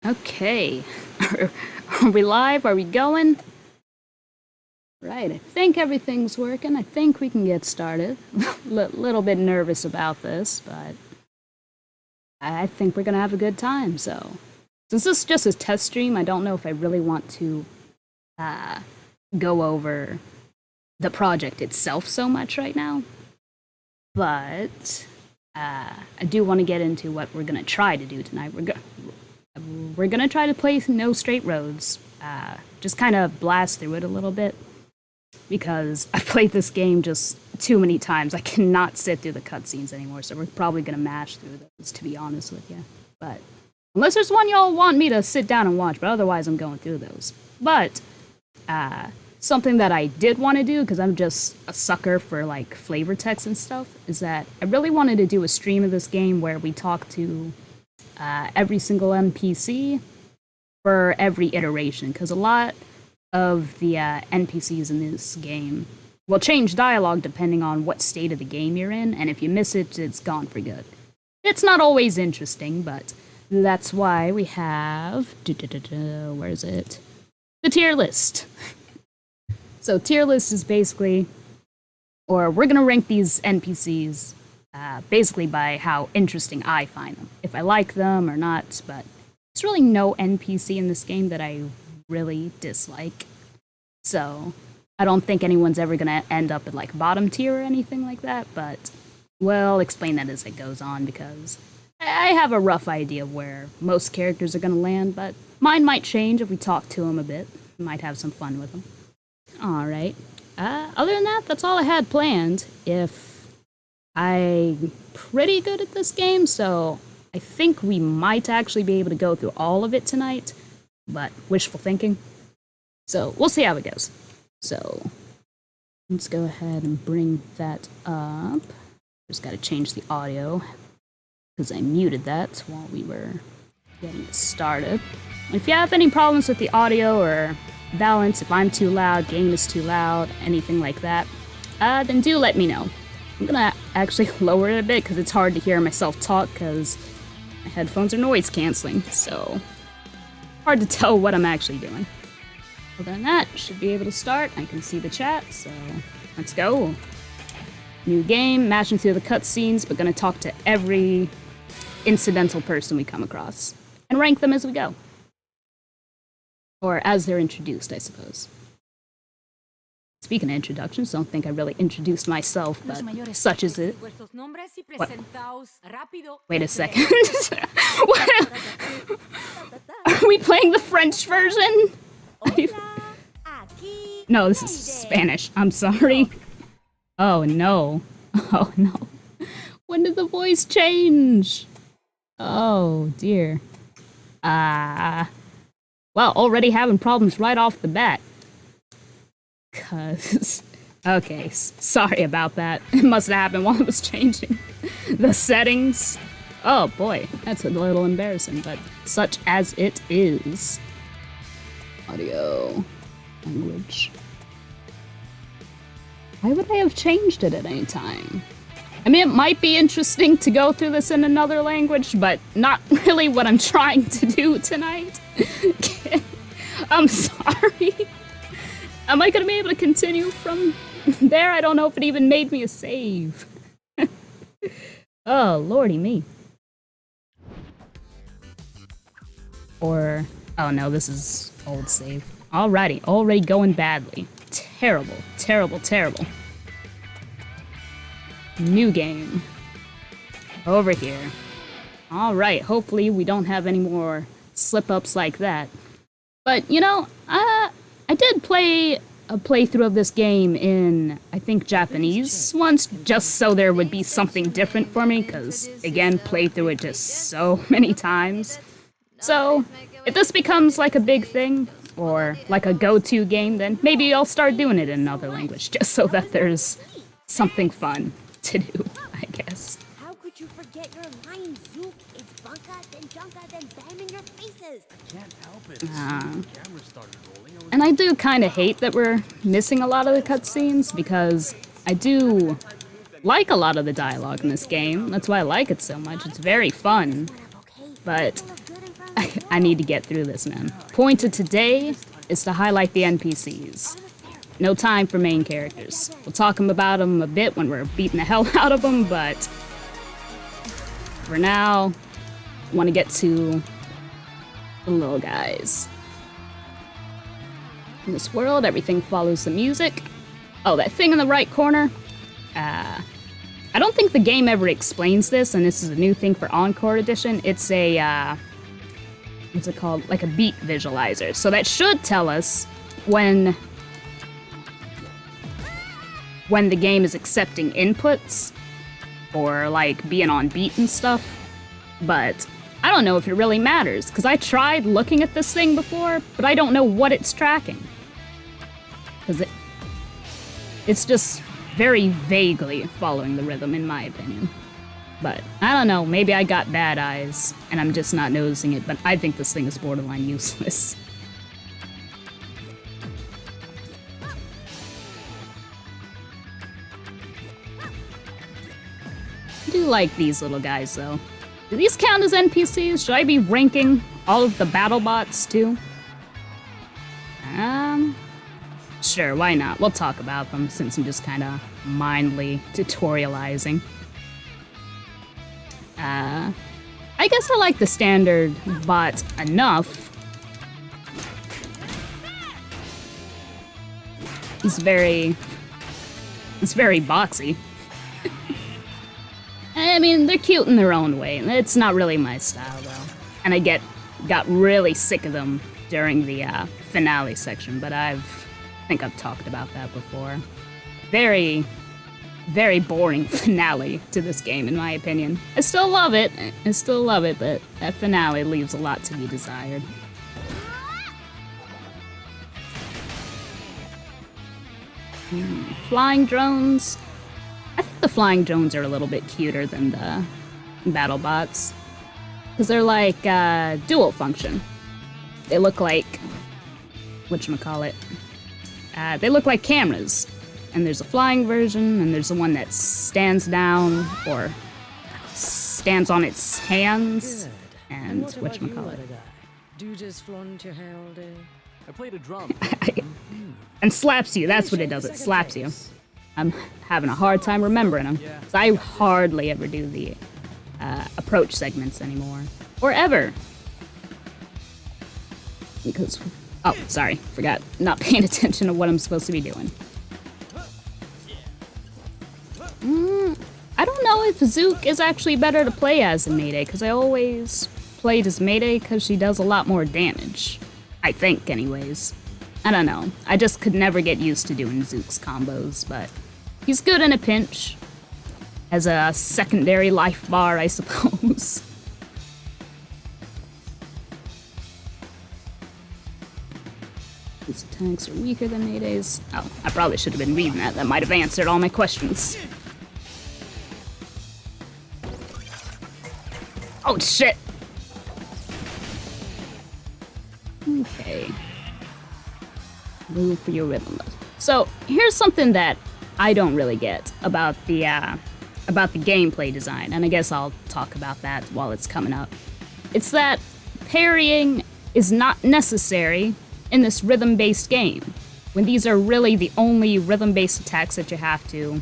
Okay, are we live? Are we going? Right, I think everything's working. I think we can get started. Little bit nervous about this, but I think we're gonna have a good time. So, since this is just a test stream, I don't know if I really want to go over the project itself so much right now. But I do want to get into what we're gonna try to do tonight. We're gonna try to play No Straight Roads. Just kind of blast through it a little bit, because I've played this game just too many times. I cannot sit through the cutscenes anymore, so we're probably gonna mash through those, to be honest with you. But unless there's one y'all want me to sit down and watch, but otherwise I'm going through those. But something that I did want to do, because I'm just a sucker for like flavor text and stuff, is that I really wanted to do a stream of this game where we talk to every single NPC for every iteration, because a lot of the NPCs in this game will change dialogue depending on what state of the game you're in, and if you miss it, it's gone for good. It's not always interesting, but That's why we have... Where is it? The tier list. So tier list is basically... Or we're going to rank these NPCs basically by how interesting I find them. If I like them or not, but there's really no NPC in this game that I really dislike. So I don't think anyone's ever going to end up at like bottom tier or anything like that, but we'll explain that as it goes on because I have a rough idea of where most characters are going to land, but mine might change if we talk to them a bit. Might have some fun with them. Alright. Other than that, that's all I had planned. I'm pretty good at this game, so I think we might actually be able to go through all of it tonight, but wishful thinking. So we'll see how it goes. So let's go ahead and bring that up. Just got to change the audio because I muted that while we were getting it started. If you have any problems with the audio or balance, if I'm too loud, game is too loud, anything like that, then do let me know. I'm gonna actually lower it a bit because it's hard to hear myself talk because my headphones are noise canceling, so hard to tell what I'm actually doing. Other than that, should be able to start. I can see the chat, so let's go. New game, mashing through the cutscenes, but gonna talk to every incidental person we come across and rank them as we go. Or as they're introduced, I suppose. Speaking of introductions, don't think I really introduced myself, but such is it. What? Wait a second. Are we playing the French version? No, this is Spanish. I'm sorry. Oh no. Oh no. When did the voice change? Oh dear. Well, already having problems right off the bat. Okay, sorry about that. It must have happened while I was changing the settings. Oh boy, that's a little embarrassing, but such as it is. Audio. Language. Why would I have changed it at any time? I mean, it might be interesting to go through this in another language, but not really what I'm trying to do tonight. I'm sorry. Am I going to be able to continue from there? I don't know if it even made me a save. Oh, lordy me. Or, oh no, this is old save. Alrighty, already going badly. Terrible, terrible, terrible. New game. Over here. Alright, hopefully we don't have any more slip-ups like that. But, you know, I did play a playthrough of this game in, I think, Japanese once, just so there would be something different for me, because, again, played through it just so many times. So, if this becomes like a big thing, or like a go-to game, then maybe I'll start doing it in another language, just so that there's something fun to do, I guess. How could you forget your lines, Zook? It's bunka, then junka, then bam in your faces. I can't help it. The camera started rolling. And I do kind of hate that we're missing a lot of the cutscenes, because I do like a lot of the dialogue in this game. That's why I like it so much. It's very fun. But I need to get through this, man. Point of today is to highlight the NPCs. No time for main characters. We'll talk about them a bit when we're beating the hell out of them, but for now, I want to get to the little guys. In this world, everything follows the music. Oh, that thing in the right corner? I don't think the game ever explains this, and this is a new thing for Encore Edition. It's a, what's it called? Like a beat visualizer. So that should tell us when the game is accepting inputs, or like being on beat and stuff. But I don't know if it really matters, because I tried looking at this thing before, but I don't know what it's tracking. Because it's just very vaguely following the rhythm, in my opinion. But I don't know, maybe I got bad eyes, and I'm just not noticing it, but I think this thing is borderline useless. I do like these little guys, though. Do these count as NPCs? Should I be ranking all of the battle bots too? Sure, why not? We'll talk about them since I'm just kind of mindly tutorializing. I guess I like the standard bot enough. It's very boxy. I mean, they're cute in their own way. It's not really my style, though. And I got really sick of them during the finale section, but I think I've talked about that before. Very, very boring finale to this game, in my opinion. I still love it, but that finale leaves a lot to be desired. Flying drones. I think the flying drones are a little bit cuter than the battle bots. Because they're like dual function. They look like, whatchamacallit, they look like cameras. And there's a flying version, and there's the one that stands down or stands on its hands. Good. And what about you, whatchamacallit. little guy? Do you just flaunt your hair all day? I played a drum. And slaps you, that's what it does, it slaps you. I'm having a hard time remembering them. Yeah. 'Cause I hardly ever do the approach segments anymore. Or ever. Because, oh, sorry, forgot. Not paying attention to what I'm supposed to be doing. I don't know if Zook is actually better to play as in Mayday, because I always played as Mayday because she does a lot more damage. I think, anyways. I don't know. I just could never get used to doing Zook's combos, but he's good in a pinch. As a secondary life bar, I suppose. These tanks are weaker than Mayday's. Oh, I probably should have been reading that. That might have answered all my questions. Oh, shit! Okay. Move for your rhythm. So, here's something that I don't really get about the gameplay design, and I guess I'll talk about that while it's coming up. It's that parrying is not necessary in this rhythm-based game, when these are really the only rhythm-based attacks that you have to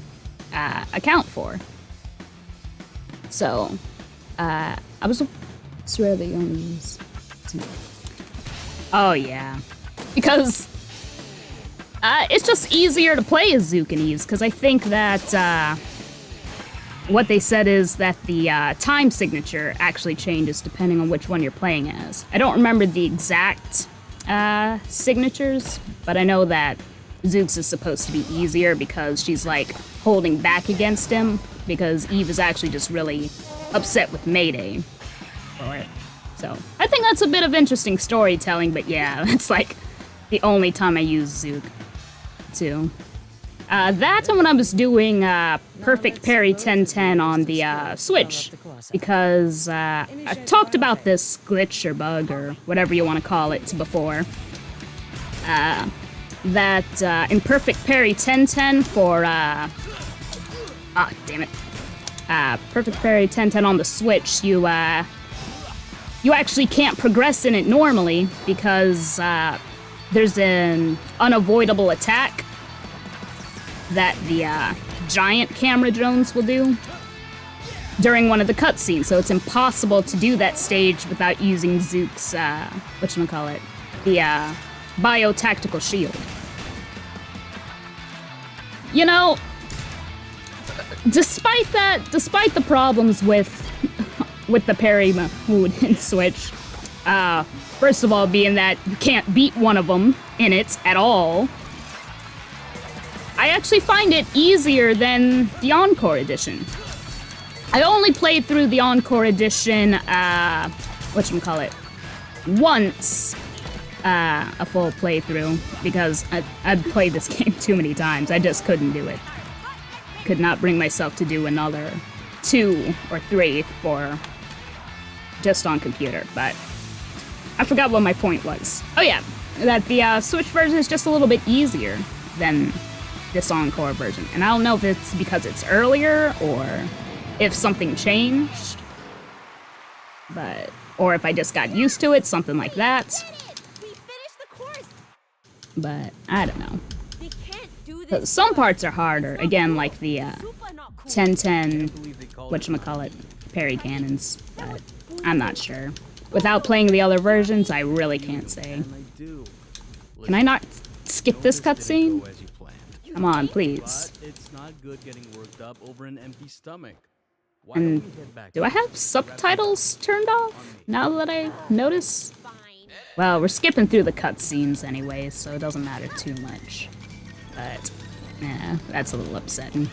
account for. So, I swear they only use two. Oh yeah, because it's just easier to play as Zook and Eves, because I think that what they said is that the time signature actually changes depending on which one you're playing as. I don't remember the exact signatures, but I know that Zook's is supposed to be easier because she's like holding back against him, because Eve is actually just really upset with Mayday for it. So I think that's a bit of interesting storytelling, but yeah, it's like the only time I use Zook too. That and when I was doing Perfect Parry 1010 on the Switch, because I've talked about this glitch or bug or whatever you want to call it before. That in Perfect Parry 1010 for damn it. Perfect Parry 1010 on the Switch, you actually can't progress in it normally because there's an unavoidable attack that the giant camera drones will do during one of the cutscenes, so it's impossible to do that stage without using Zook's, whatchamacallit, the biotactical shield. You know, despite the problems with the parry mode in Switch, first of all being that you can't beat one of them in it at all, I actually find it easier than the Encore Edition. I only played through the Encore Edition, whatchamacallit, once, a full playthrough, because I'd played this game too many times. I just couldn't do it. Could not bring myself to do another 2 or 3 for just on computer, but I forgot what my point was. Oh yeah, that the Switch version is just a little bit easier than this Encore version. And I don't know if it's because it's earlier or if something changed. But, or if I just got used to it, something like that. We finished the course. But, I don't know. They can't do this. Some parts are harder. Again, like the Super not cool. 1010, believe they call whatchamacallit, parry cannons. But I'm not sure. Without playing the other versions, I really can't say. And I do. Can I not skip this cutscene? Go as you planned. Come on, please. But it's not good getting worked up over an empty stomach. Why And don't we head back do I have subtitles turned off now that I notice? Fine. Well, we're skipping through the cutscenes anyway, so it doesn't matter too much. But, yeah, that's a little upsetting.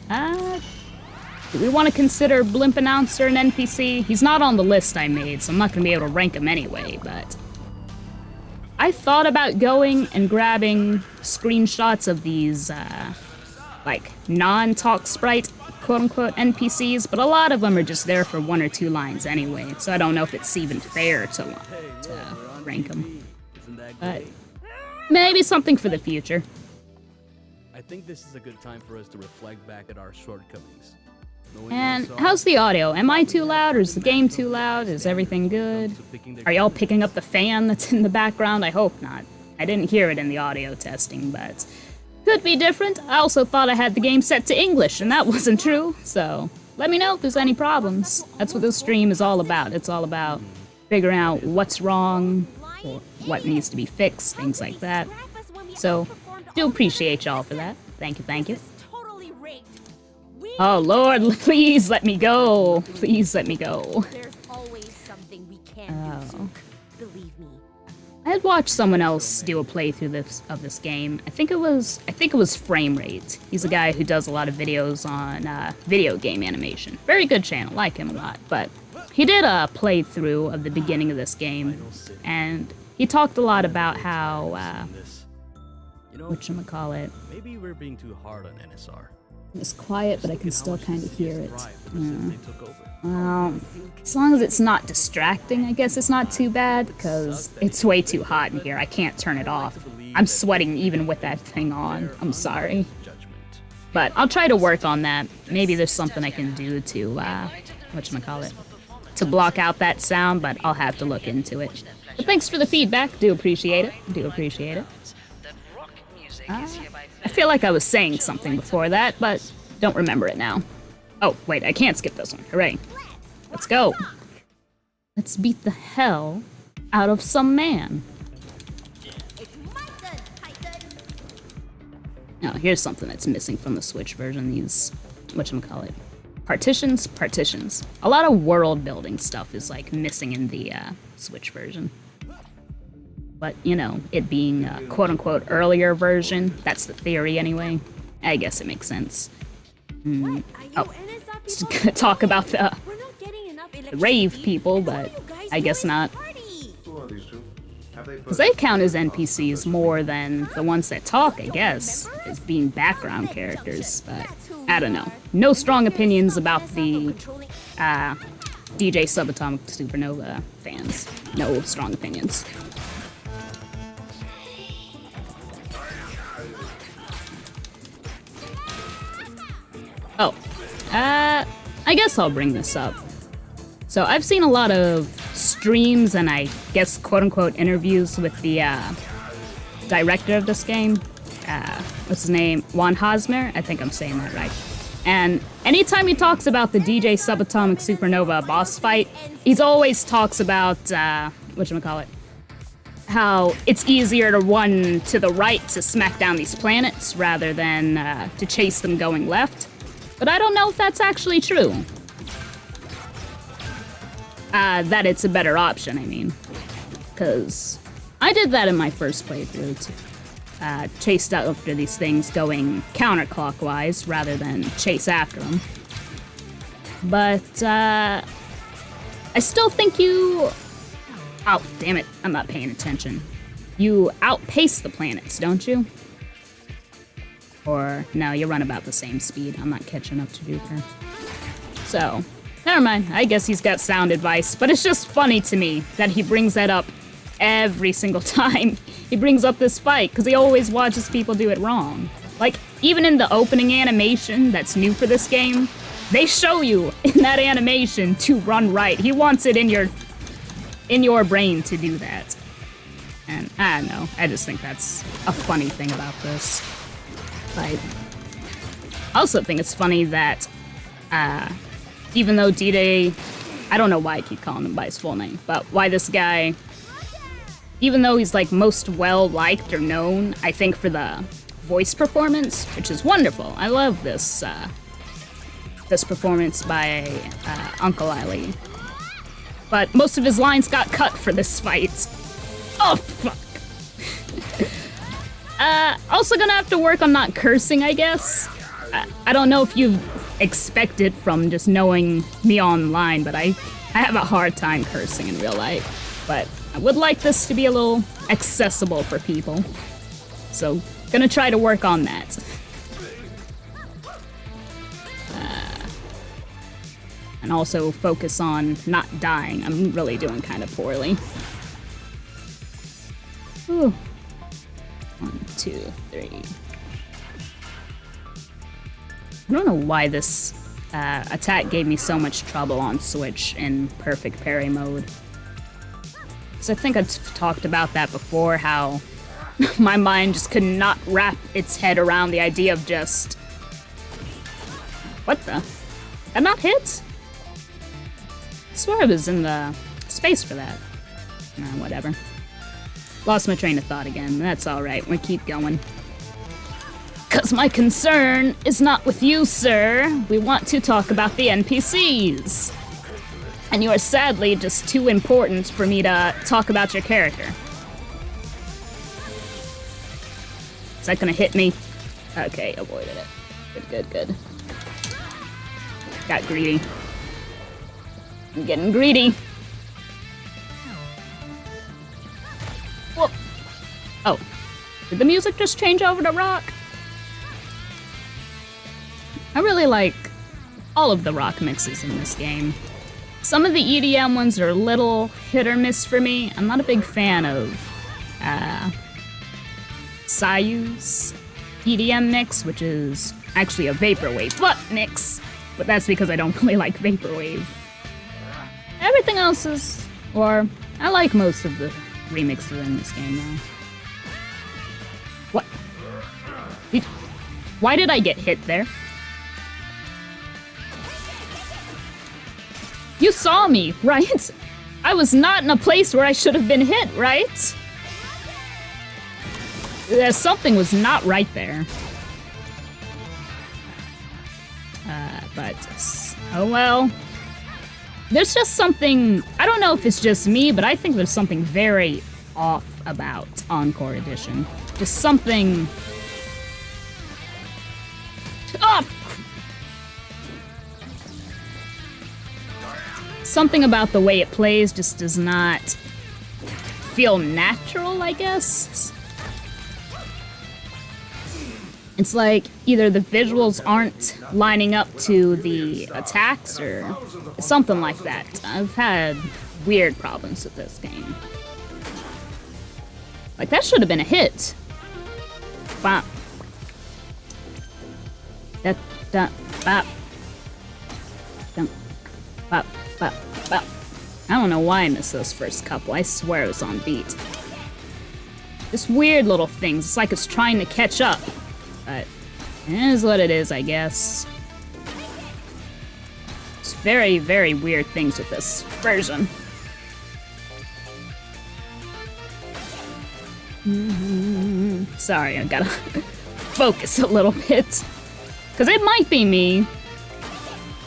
Do we want to consider Blimp Announcer an NPC? He's not on the list I made, so I'm not going to be able to rank him anyway, but... I thought about going and grabbing screenshots of these, like, non-talk sprite, quote-unquote, NPCs, but a lot of them are just there for 1 or 2 lines anyway, so I don't know if it's even fair to rank them. Isn't that But great? maybe something for the future. I think this is a good time for us to reflect back at our shortcomings. Knowing And what's how's the audio? Am I too loud, or is the game too loud? Is everything good? Are y'all picking up the fan that's in the background? I hope not. I didn't hear it in the audio testing, but could be different. I also thought I had the game set to English, and that wasn't true, so let me know if there's any problems. That's what this stream is all about. It's all about figuring out what's wrong, or what needs to be fixed, things like that. So, do appreciate y'all for that. Thank you, thank you. This is totally rigged. We Oh lord, please let me go. Please let me go. There's always something we can't do, Zook. Believe me. I had watched someone else do a playthrough of this game. I think it was Frame Rate. He's a guy who does a lot of videos on video game animation. Very good channel, like him a lot. But he did a playthrough of the beginning of this game, and he talked a lot about how this? You know, whatchamacallit. maybe we're being too hard on NSR. It's quiet, but I can still kind of hear it. Since they took over. Well, as long as it's not distracting, I guess it's not too bad, because it's way too hot in here. I can't turn it off. I'm sweating even with that thing on. I'm sorry. Judgment. But I'll try to work on that. Maybe there's something I can do to, whatchamacallit, to block out that sound, but I'll have to look into it. But thanks for the feedback. Do appreciate it. Do appreciate it. I feel like I was saying something before that, but don't remember it now. Oh, wait, I can't skip this one. Hooray. Let's go. Let's beat the hell out of some man. It's my turn, Titan. Now, here's something that's missing from the Switch version. These, whatchamacallit, partitions. A lot of world building stuff is, like, missing in the Switch version. But, you know, it being a quote-unquote earlier version, that's the theory anyway. I guess it makes sense. Are you Oh, NSR just people? gonna talk about the We're not getting enough rave electricity. people, And what but are you guys I guess doing not. to party? Who are these two? Have they Because they count as NPCs more than the ones that talk, I guess, as being background characters, but I don't know. No strong opinions about the DJ Subatomic Supernova fans. No strong opinions. Oh, I guess I'll bring this up. So I've seen a lot of streams and I guess quote-unquote interviews with the director of this game. What's his name? Juan Hosmer? I think I'm saying that right. And anytime he talks about the DJ Subatomic Supernova boss fight, he always talks about, whatchamacallit, how it's easier to run to the right to smack down these planets rather than to chase them going left. But I don't know if that's actually true. That it's a better option, I mean. Because I did that in my first playthrough, too. Chased after these things going counterclockwise rather than chase after them. But, I still think you... Oh, damn it, I'm not paying attention. You outpace the planets, don't you? Or, no, you run about the same speed. I'm not catching up to Duper. So, never mind. I guess he's got sound advice, but it's just funny to me that he brings that up every single time he brings up this fight, because he always watches people do it wrong. Like, even in the opening animation that's new for this game, They show you in that animation to run right. He wants it in your brain to do that. And I don't know. I just think that's a funny thing about this. I also think it's funny that even though D-Day, I don't know why I keep calling him by his full name, but why this guy, even though he's like most well-liked or known, I think for the voice performance, which is wonderful. I love this this performance by Uncle Ali. But most of his lines got cut for this fight. Oh, fuck. Also gonna have to work on not cursing, I guess. I don't know if you expect it from just knowing me online, but I have a hard time cursing in real life. But I would like this to be a little accessible for people. So, gonna try to work on that. And also focus on not dying. I'm really doing kind of poorly. Ooh. 1, 2, 3. I don't know why this attack gave me so much trouble on Switch in perfect parry mode. So I think I've talked about that before, how my mind just could not wrap its head around the idea of just... What the? Did I not hit? I swear I was in the space for that. Whatever. Lost my train of thought again. That's alright, we keep going. 'Cause my concern is not with you, sir. We want to talk about the NPCs. And you are sadly just too important for me to talk about your character. Is that gonna hit me? Okay, avoided it. Good, good, good. Got greedy. I'm getting greedy. Whoop. Oh. Did the music just change over to rock? I really like all of the rock mixes in this game. Some of the EDM ones are a little hit or miss for me. I'm not a big fan of Sayu's EDM mix, which is actually a vaporwave mix, but that's because I don't really like vaporwave. Everything else is, or I like most of the remixes in this game though. What? Why did I get hit there? You saw me, right? I was not in a place where I should have been hit, right? Something was not right there. But, oh well. There's just something, I don't know if it's just me, but I think there's something very off about Encore Edition. Just something... Oh! Something about the way it plays just does not feel natural, I guess. It's like either the visuals aren't lining up to the attacks or something like that. I've had weird problems with this game. Like, that should have been a hit. Bop. Da, da, bop. Dum, bop. Bop, bop. I don't know why I missed those first couple. I swear it was on beat. Just weird little things. It's like it's trying to catch up. But it is what it is, I guess. It's very, very weird things with this version. Sorry, I gotta focus a little bit. Because it might be me.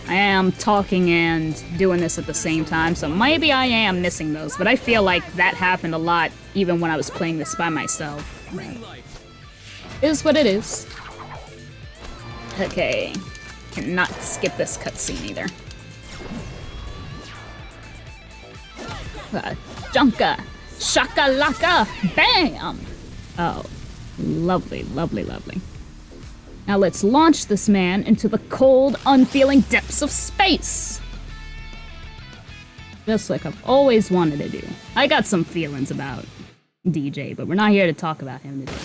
I am talking and doing this at the same time, so maybe I am missing those, but I feel like that happened a lot even when I was playing this by myself. It is what it is. Okay. Cannot skip this cutscene either. Junka! Shakalaka! Bam! Oh. Lovely, lovely, lovely. Now let's launch this man into the cold, unfeeling depths of space! Just like I've always wanted to do. I got some feelings about DJ, but we're not here to talk about him today.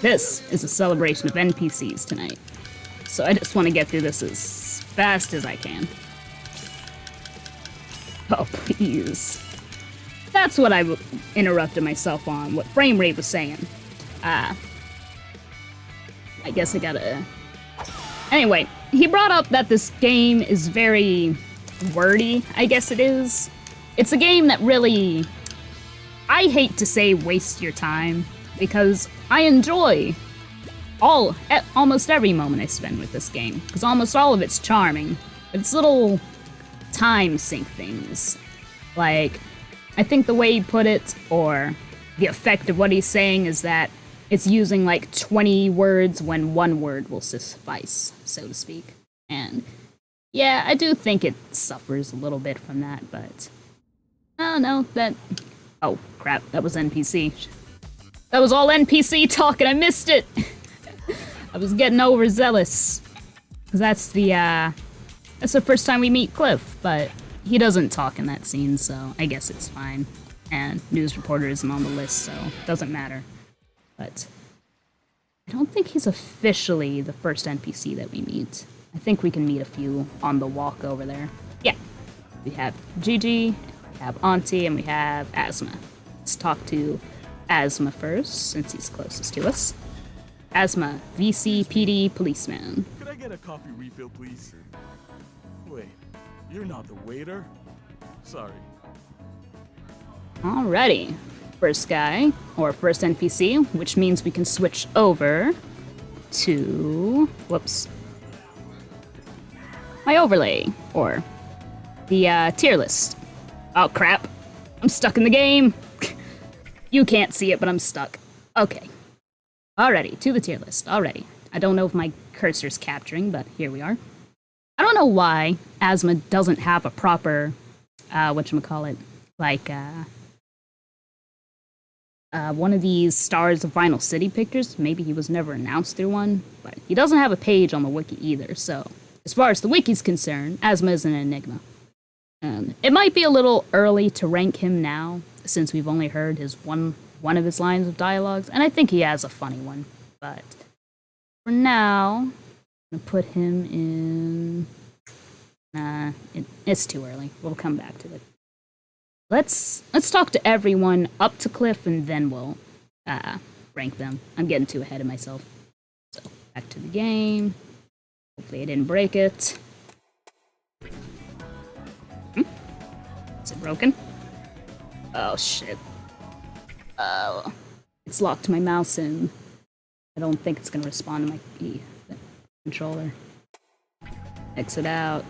This is a celebration of NPCs tonight. so I just want to get through this as fast as I can. Oh, please. That's what I interrupted myself on, what frame rate was saying. I guess I gotta... Anyway, he brought up that this game is very wordy, I guess it is. It's a game that really... I hate to say waste your time, because I enjoy almost every moment I spend with this game, because almost all of it's charming. It's little time sink things. Like, I think the way he put it, or the effect of what he's saying, is that it's using like 20 words when one word will suffice, so to speak. And yeah, I do think it suffers a little bit from that, but I don't know, that... Oh, crap, that was NPC. That was all NPC talk and I missed it! I was getting overzealous. Because that's the first time we meet Cliff, but he doesn't talk in that scene, so I guess it's fine. And news reporter isn't on the list, so it doesn't matter. But I don't think he's officially the first NPC that we meet. I think we can meet a few on the walk over there. Yeah. We have Gigi, we have Auntie, and we have Asma. Let's talk to Asma first, since he's closest to us. Asma, VCPD policeman. Could I get a coffee refill, please? Wait, you're not the waiter? Sorry. Alrighty. First guy, or first NPC, which means we can switch over to... Whoops. My overlay, or the tier list. Oh crap. I'm stuck in the game. You can't see it, but I'm stuck. Okay. Alrighty, to the tier list. Already. I don't know if my cursor's capturing, but here we are. I don't know why Asma doesn't have a proper, whatchamacallit, like, one of these Stars of Final City pictures. Maybe he was never announced through one, but he doesn't have a page on the wiki either, so as far as the wiki's concerned, Asma is an enigma. It might be a little early to rank him now, since we've only heard his one of his lines of dialogues, and I think he has a funny one, but for now, I'm gonna put him in... Nah, it's too early. We'll come back to it. Let's talk to everyone up to Cliff, and then we'll rank them. I'm getting too ahead of myself. So, back to the game. Hopefully I didn't break it. Is it broken? Oh, shit. Oh. It's locked to my mouse, and I don't think it's gonna respond to my controller. Exit out.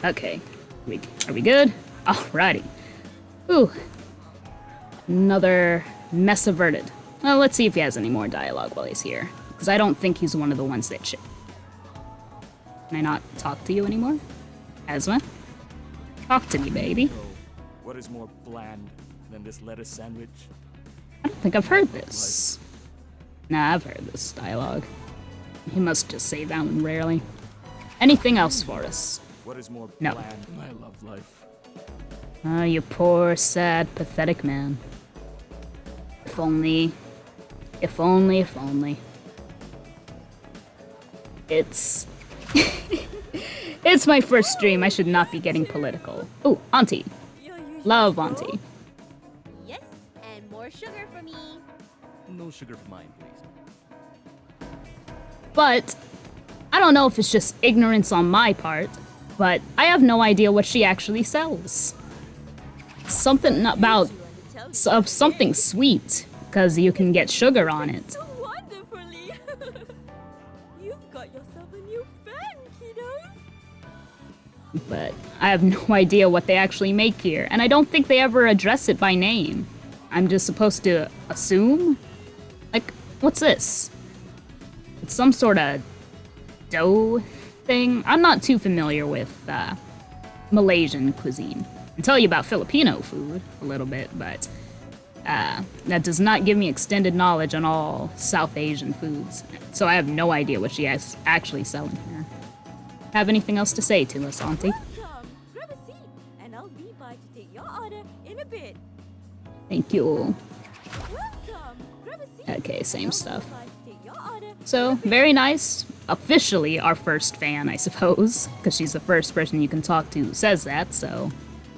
Okay. Are we good? Alrighty. Ooh. Another mess averted. Well, let's see if he has any more dialogue while he's here. Because I don't think he's one of the ones that ship. Can I not talk to you anymore? Asma? Talk to me, baby. So, what is more bland than this lettuce sandwich? I don't think I've heard this. Nah, I've heard this dialogue. He must just say that one rarely. Anything else for us? What is more No. bland? I love life. Oh, you poor, sad, pathetic man. If only... If only, if only. It's... It's my first stream. I should not be getting political. Ooh, Auntie. Love Auntie. Yes, and more sugar for me. No sugar for mine, please. But I don't know if it's just ignorance on my part, but I have no idea what she actually sells. Something about something sweet, because you can get sugar on it. So wonderfully. You've got yourself a new fan, kiddos. But I have no idea what they actually make here, and I don't think they ever address it by name. I'm just supposed to assume? Like, what's this? It's some sort of dough thing? I'm not too familiar with Malaysian cuisine. I can tell you about Filipino food a little bit, but that does not give me extended knowledge on all South Asian foods. So I have no idea what she is actually selling here. Have anything else to say to us, Auntie? Welcome. Grab a seat, and I'll be by to take your order in a bit. Thank you. Welcome. Grab a seat. Okay, same and I'll stuff. be by to So, very nice. Officially our first fan, I suppose, because she's the first person you can talk to who says that, so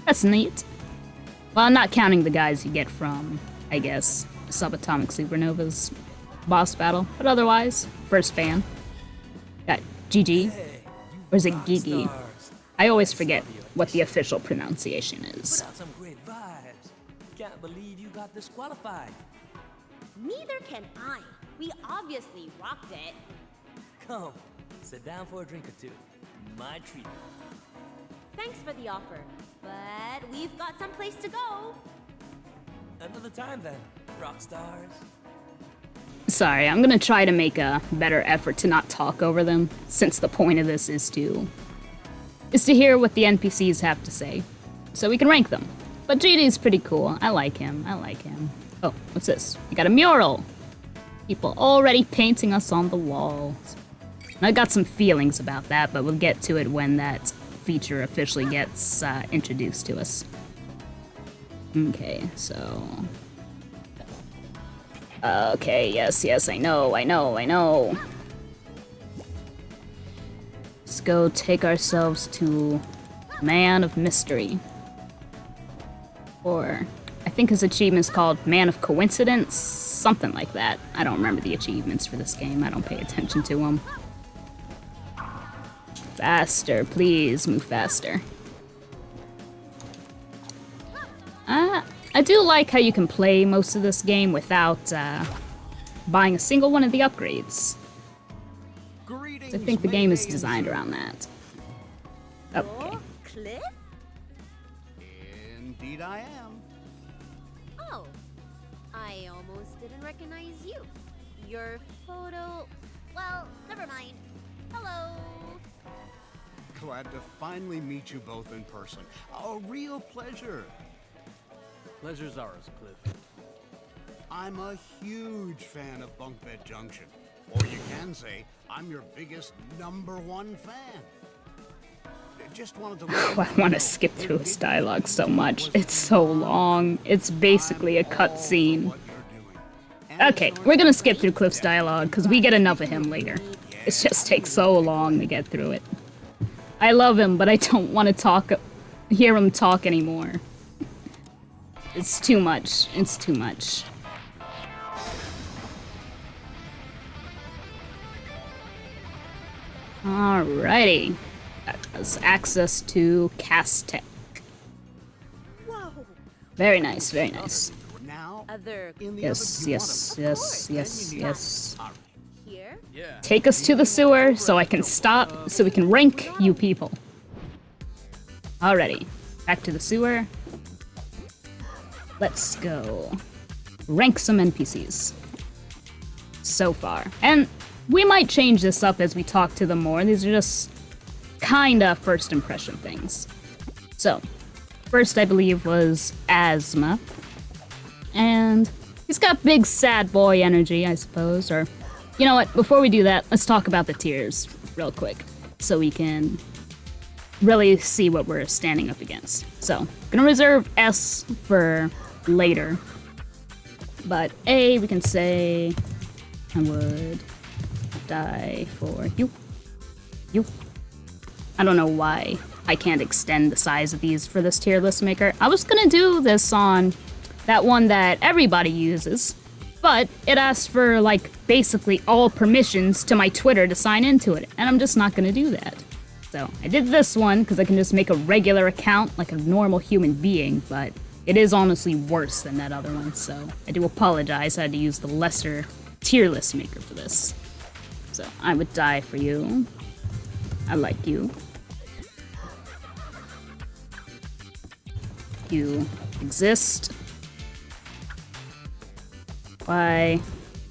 that's neat. Well, not counting the guys you get from, I guess, Subatomic Supernova's boss battle, but otherwise, first fan. Got Gigi, or is it Gigi? I always forget what the official pronunciation is. Put out some great vibes. Can't believe you got disqualified. Neither can I. We obviously rocked it. Come, sit down for a drink or two. My treat. Thanks for the offer, but we've got someplace to go. Another time then, rock stars. Sorry, I'm gonna try to make a better effort to not talk over them, since the point of this is to hear what the NPCs have to say, so we can rank them. But GD's pretty cool. I like him. Oh, what's this? We got a mural. People already painting us on the walls. I got some feelings about that, but we'll get to it when that feature officially gets introduced to us. Okay, so... Okay, yes, I know. Let's go take ourselves to Man of Mystery. Or, I think his achievement's called Man of Coincidence, something like that. I don't remember the achievements for this game, I don't pay attention to them. Faster, please, move faster. I do like how you can play most of this game without buying a single one of the upgrades. I think the game is designed around that. Okay. Oh, Cliff? Indeed I am. Oh, I almost didn't recognize you. Your photo... Well, never mind. Hello. Glad to finally meet you both in person. A real pleasure. Pleasure's ours, Cliff. I'm a huge fan of Bunk Bed Junction. Or you can say, I'm your biggest #1 fan. Just wanted to I want to skip through his dialogue so much. It's so long. It's basically a cutscene. Okay, we're gonna skip through Cliff's dialogue, because we get enough of him later. It just takes so long to get through it. I love him, but I don't want to hear him talk anymore. It's too much. It's too much. Alrighty. That has access to Castech. Whoa. Very nice, very nice. Now, Other... Yes. Here? Yeah. Take us to the sewer so I can stop, so we can rank you people. Alrighty. Back to the sewer. Let's go. Rank some NPCs. So far. And we might change this up as we talk to them more. These are just kinda first impression things. So, first I believe was Asthma. And he's got big sad boy energy, I suppose. Or, you know what, before we do that, let's talk about the tiers real quick. So we can really see what we're standing up against. So, gonna reserve S for later. But A, we can say, I would die for you. You. I don't know why I can't extend the size of these for this tier list maker. I was gonna do this on that one that everybody uses, but it asks for, like, basically all permissions to my Twitter to sign into it, and I'm just not gonna do that. So I did this one because I can just make a regular account like a normal human being, but it is honestly worse than that other one, so I do apologize. I had to use the lesser tier list maker for this. So I would die for you. I like you. You exist. Why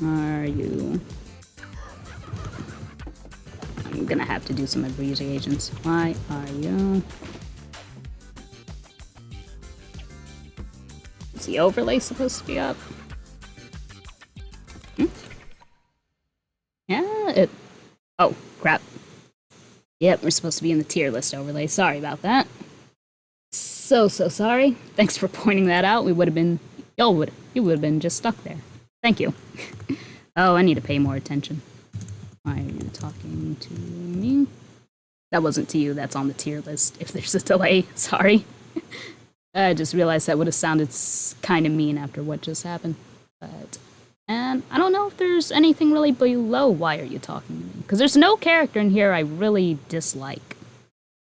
are you... I'm gonna have to do some abbreviations. Why are you... Is the overlay supposed to be up? Yeah, it... Oh, crap. Yep, we're supposed to be in the tier list overlay. Sorry about that. So sorry. Thanks for pointing that out. We would have been... You would have been just stuck there. Thank you. Oh, I need to pay more attention. Why are you talking to me? That wasn't to you, that's on the tier list. If there's a delay, sorry. I just realized that would have sounded kind of mean after what just happened. And I don't know if there's anything really below why are you talking to me? Because there's no character in here I really dislike.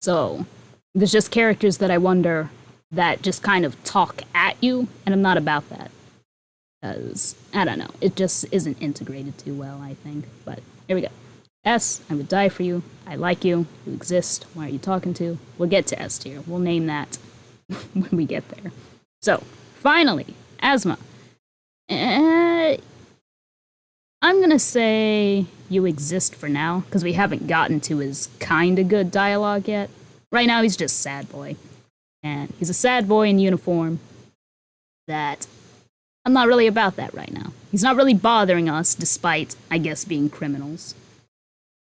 So, there's just characters that I wonder that just kind of talk at you, and I'm not about that. Because, I don't know, it just isn't integrated too well, I think. But, here we go. S, I would die for you. I like you. You exist. Why are you talking to? We'll get to S tier. We'll name that when we get there. So, finally, Asthma. I'm gonna say you exist for now, because we haven't gotten to his kinda good dialogue yet. Right now, he's just sad boy. And he's a sad boy in uniform that I'm not really about that right now. He's not really bothering us, despite, I guess, being criminals.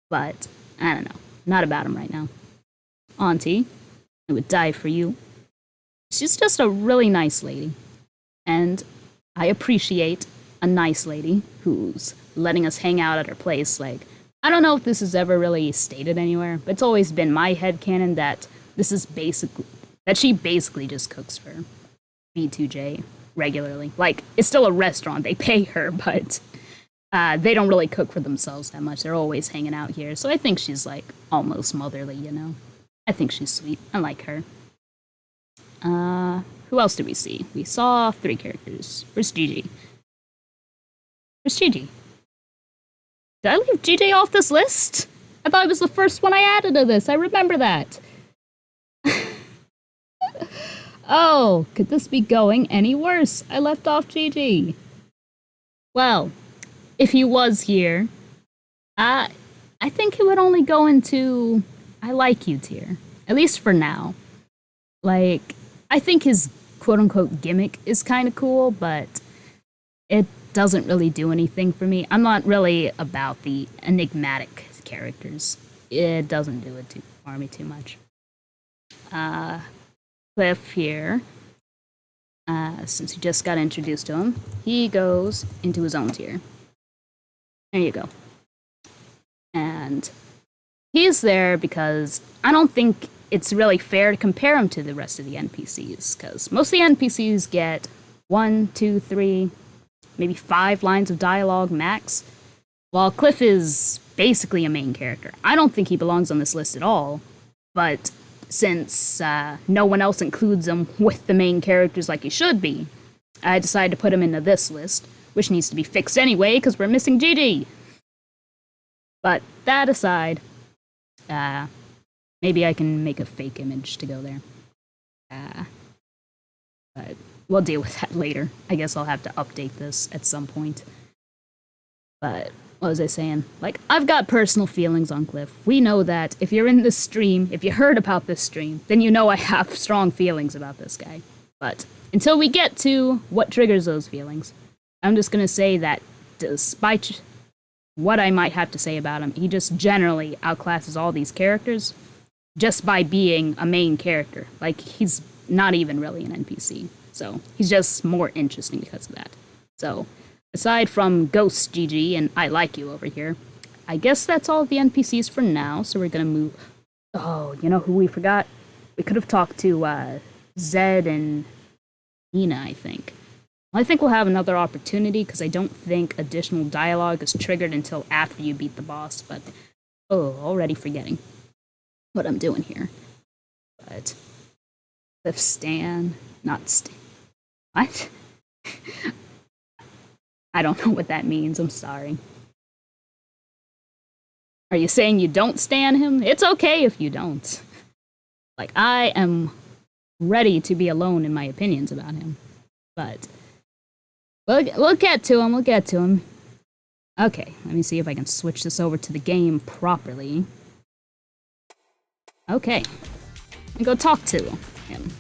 But, I don't know. Not about him right now. Auntie, I would die for you. She's just a really nice lady. And I appreciate a nice lady who's letting us hang out at her place. Like, I don't know if this is ever really stated anywhere, but it's always been my headcanon that this is basically, that she basically just cooks for B2J regularly. Like, it's still a restaurant, they pay her, but they don't really cook for themselves that much. They're always hanging out here, so I think she's, like, almost motherly, you know? I think she's sweet. I like her. Who else did we see? We saw 3 characters. Where's Gigi? Where's Gigi? Did I leave GJ off this list? I thought it was the first one I added to this. I remember that. Oh, could this be going any worse? I left off GG. Well, if he was here, I think he would only go into I like you tier. At least for now. Like, I think his quote-unquote gimmick is kind of cool, but it doesn't really do anything for me. I'm not really about the enigmatic characters. It doesn't do it for me too much. Cliff here, since you just got introduced to him, he goes into his own tier. There you go. And he's there because I don't think it's really fair to compare him to the rest of the NPCs, because most of the NPCs get 1, 2, 3, maybe 5 lines of dialogue max, while Cliff is basically a main character. I don't think he belongs on this list at all, but since no one else includes him with the main characters like he should be, I decided to put him into this list, which needs to be fixed anyway, because we're missing GG. But that aside, maybe I can make a fake image to go there. But we'll deal with that later. I guess I'll have to update this at some point. But what was I saying? Like, I've got personal feelings on Cliff. We know that. If you're in this stream, if you heard about this stream, then you know I have strong feelings about this guy. But until we get to what triggers those feelings, I'm just gonna say that despite what I might have to say about him, he just generally outclasses all these characters just by being a main character. Like, he's not even really an NPC. So, he's just more interesting because of that. So, aside from Ghost GG and I Like You over here, I guess that's all of the NPCs for now, so we're gonna move... Oh, you know who we forgot? We could have talked to Zed and Nina, I think. I think we'll have another opportunity, because I don't think additional dialogue is triggered until after you beat the boss, but... Oh, already forgetting what I'm doing here. But... Cliff Stan... Not Stan... What? I don't know what that means, I'm sorry. Are you saying you don't stan him? It's okay if you don't. Like, I am ready to be alone in my opinions about him. But... We'll get to him, we'll get to him. Okay, let me see if I can switch this over to the game properly. Okay. And go talk to him.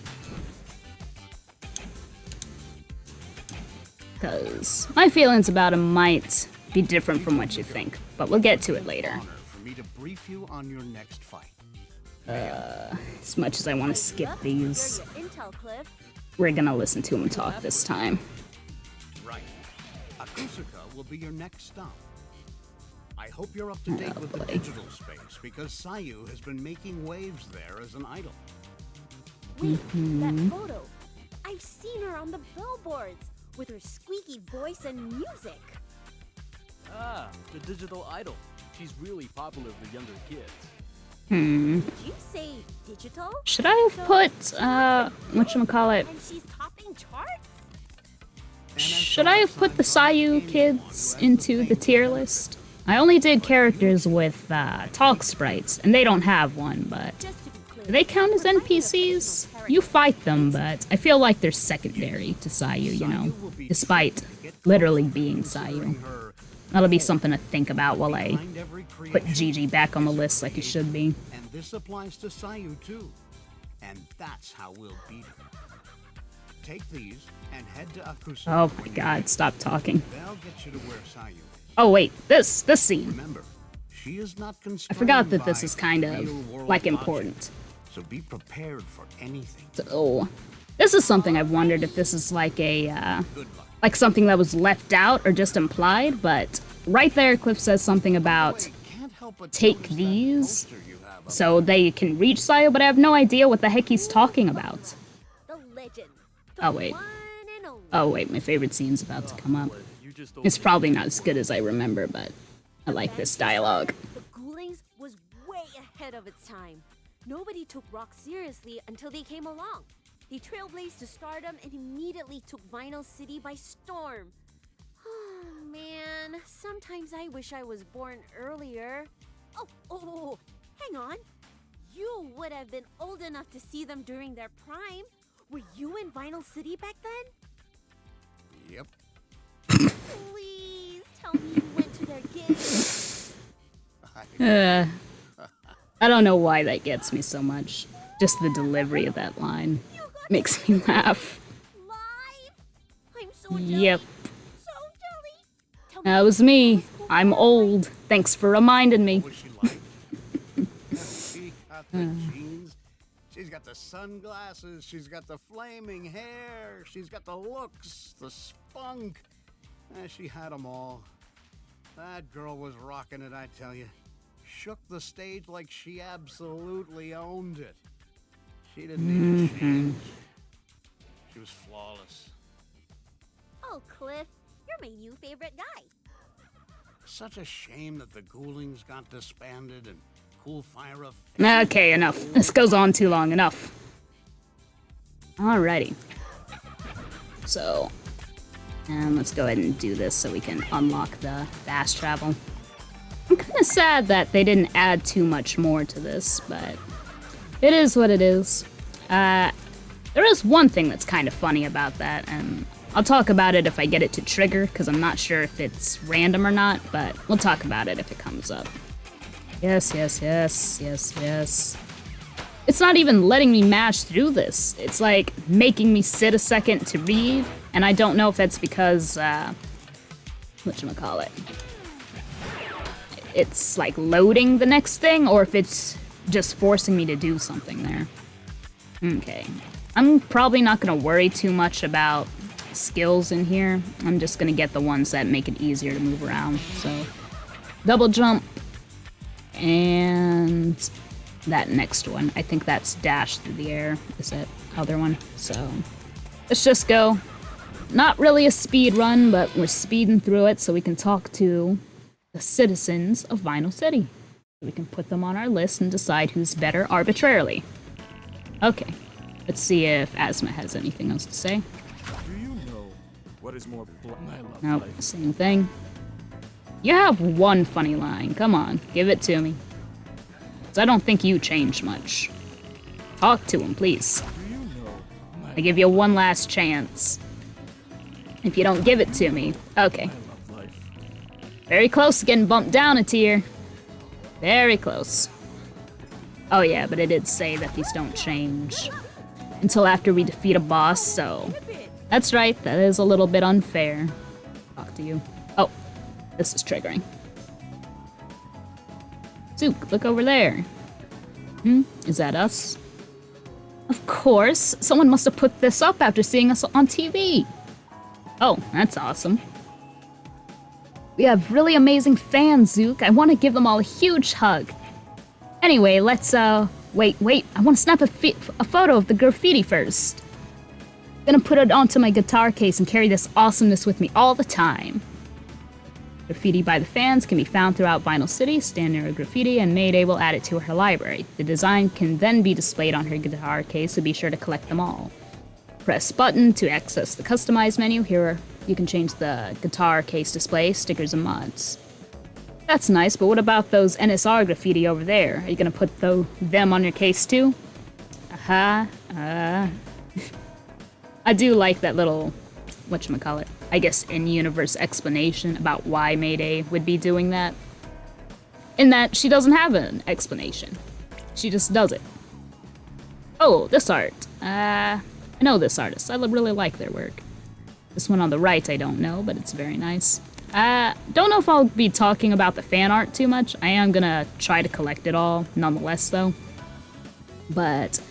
Because my feelings about him might be different from what you think. But we'll get to it later. Honor for me to brief you on your next fight. As much as I want to skip these, Intel, Cliff. we're gonna listen to him talk this time. Right. Akusaka will be your next stop. I hope you're up to date with the boy. digital space, because Sayu has been making waves there as an idol. Wait, that photo. I've seen her on the billboards with her squeaky voice and music. Ah, the digital idol. She's really popular with younger kids. Did you say digital? Should I have put, whatchamacallit? And she's topping charts? Should I have put the Sayu kids into the tier list? I only did characters with talk sprites, and they don't have one, but Just to be clear, do they count as we're finding a NPCs? fictional You character. fight them, but I feel like they're secondary to Sayu, you know, despite literally being Sayu. Her That'll be something to think about while I behind every put creation Gigi back on the list like he should be. And this applies to Sayu too. And that's how we'll beat him. Take these and head to Akusa. Oh when my you god, get stop talking. there. They'll get you to where Sayu is. Oh wait, this scene. Remember, she is not I constrained forgot that this by is kind real-world of like logic, important. So be prepared for anything. So this is something I've wondered if this is like a Good luck. like something that was left out or just implied, but right there Cliff says something about Wait, can't help but take notice that these poster you have up. so they can reach Sayu, but I have no idea what the heck he's talking about. The legend. Oh wait. One and only. Oh wait, my favorite scene's about to come up. You just It's probably not as good as I remember, but I like this dialogue. The Ghoulings was way ahead of its time. Nobody took rock seriously until they came along. They trailblazed to stardom and immediately took Vinyl City by storm. Oh man, sometimes I wish I was born earlier. Oh, hang on. You would have been old enough to see them during their prime. Were you in Vinyl City back then? Yep. Please tell me you went to their gigs. I don't know why that gets me so much. Just the delivery of that line makes me laugh. Live? I'm so jelly. Yep. So jelly. Tell That was me. I'm old. Thanks for reminding me. What was she like? She got the jeans. She's got the sunglasses. She's got the flaming hair. She's got the looks, the spunk. She had them all. That girl was rocking it, I tell you. Shook the stage like she absolutely owned it. She didn't need to change. She was flawless. Oh, Cliff, you're my new favorite guy. Such a shame that the Ghoulings got disbanded and Cool Fire of Okay, enough. This goes on too long. Enough. Alrighty. So, and let's go ahead and do this so we can unlock the fast travel. I'm kind of sad that they didn't add too much more to this, but it is what it is. There is one thing that's kind of funny about that, and I'll talk about it if I get it to trigger, because I'm not sure if it's random or not, but we'll talk about it if it comes up. Yes. It's not even letting me mash through this. It's like making me sit a second to read, and I don't know if that's because, whatchamacallit? It's like loading the next thing, or if it's just forcing me to do something there. Okay. I'm probably not gonna worry too much about skills in here. I'm just gonna get the ones that make it easier to move around. So, double jump, and that next one. I think that's dash through the air is that other one. So, let's just go. Not really a speed run, but we're speeding through it so we can talk to the citizens of Vinyl City. We can put them on our list and decide who's better arbitrarily. Okay, let's see if Asma has anything else to say. Do you know what is more I love Nope, life. same thing. You have one funny line. Come on, give it to me. 'Cause I don't think you changed much. Talk to him, please. Do you know my I give you one last chance. If you don't give it to me, okay. love life? Very close to getting bumped down a tier. Very close. Oh yeah, but it did say that these don't change until after we defeat a boss, so... That's right, that is a little bit unfair. Talk to you. Oh, this is triggering. Zook, look over there. Is that us? Of course, someone must have put this up after seeing us on TV. Oh, that's awesome. We have really amazing fans, Zook. I want to give them all a huge hug. Anyway, let's, wait. I want to snap a photo of the graffiti first. Gonna put it onto my guitar case and carry this awesomeness with me all the time. Graffiti by the fans can be found throughout Vinyl City. Stand near a graffiti and Mayday will add it to her library. The design can then be displayed on her guitar case, so be sure to collect them all. Press button to access the customize menu. Here you can change the guitar case display, stickers, and mods. That's nice, but what about those NSR graffiti over there? Are you gonna put them on your case too? I do like that little, whatchamacallit, I guess in-universe explanation about why Mayday would be doing that. In that she doesn't have an explanation. She just does it. Oh, this art. I know this artist. I really like their work. This one on the right I don't know, but it's very nice. Don't know if I'll be talking about the fan art too much. I am gonna try to collect it all, nonetheless, though. But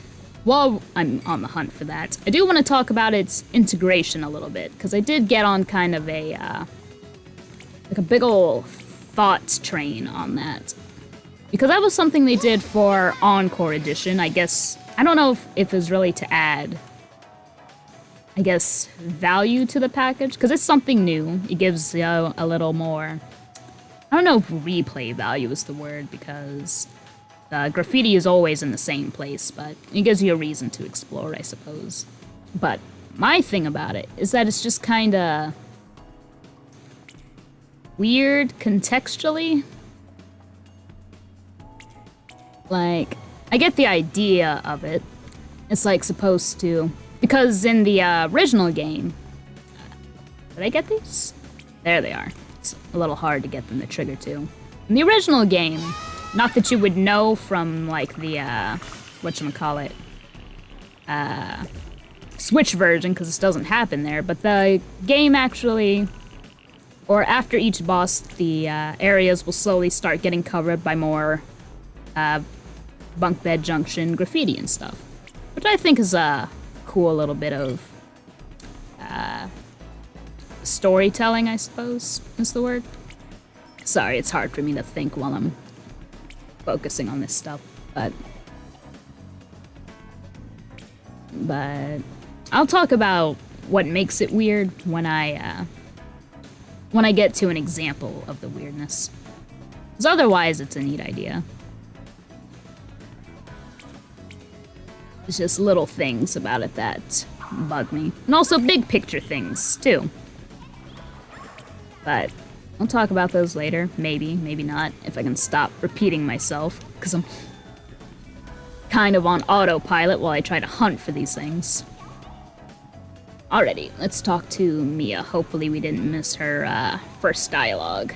while I'm on the hunt for that, I do want to talk about its integration a little bit, because I did get on kind of a, like a big ol' thought train on that. Because that was something they did for Encore Edition, I guess. I don't know if it was really to add, I guess, value to the package, because it's something new. It gives a little more, I don't know if replay value is the word, because graffiti is always in the same place, but it gives you a reason to explore, I suppose. But my thing about it is that it's just kinda weird contextually. Like, I get the idea of it. It's like supposed to, because in the original game, did I get these? There they are. It's a little hard to get them to trigger to. In the original game, not that you would know from, like, the, whatchamacallit, Switch version, because this doesn't happen there, but the game actually, or after each boss, the areas will slowly start getting covered by more bunk bed junction graffiti and stuff, which I think is a cool little bit of storytelling, I suppose, is the word. Sorry, it's hard for me to think while I'm focusing on this stuff, but I'll talk about what makes it weird when I get to an example of the weirdness. Because otherwise, it's a neat idea. It's just little things about it that bug me. And also big picture things, too. But I'll talk about those later. Maybe, maybe not, if I can stop repeating myself. Because I'm kind of on autopilot while I try to hunt for these things. Alrighty, let's talk to Mia. Hopefully we didn't miss her first dialogue.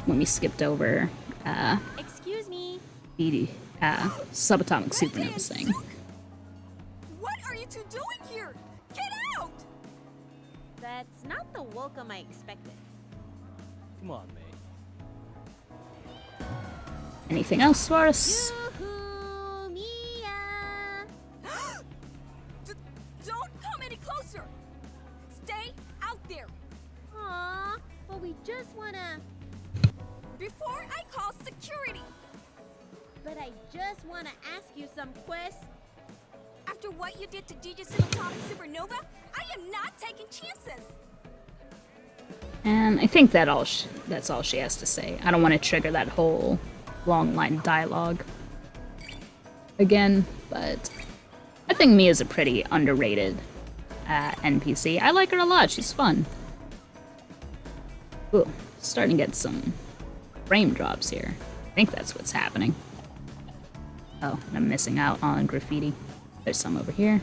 When we skipped over Excuse me. the subatomic supernova thing. What are you two doing here? Get out! That's not the welcome I expected. Come on, May. Anything else for us? Yoo-hoo, Mia! Don't come any closer! Stay out there! Aw, but we just wanna... Before I call security! But I just wanna ask you some questions. After what you did to DJ Subatomic Supernova, I am not taking chances! And I think that's all she has to say. I don't want to trigger that whole long line of dialogue again, but I think Mia's a pretty underrated NPC. I like her a lot. She's fun. Ooh, starting to get some frame drops here. I think that's what's happening. Oh, and I'm missing out on graffiti. There's some over here.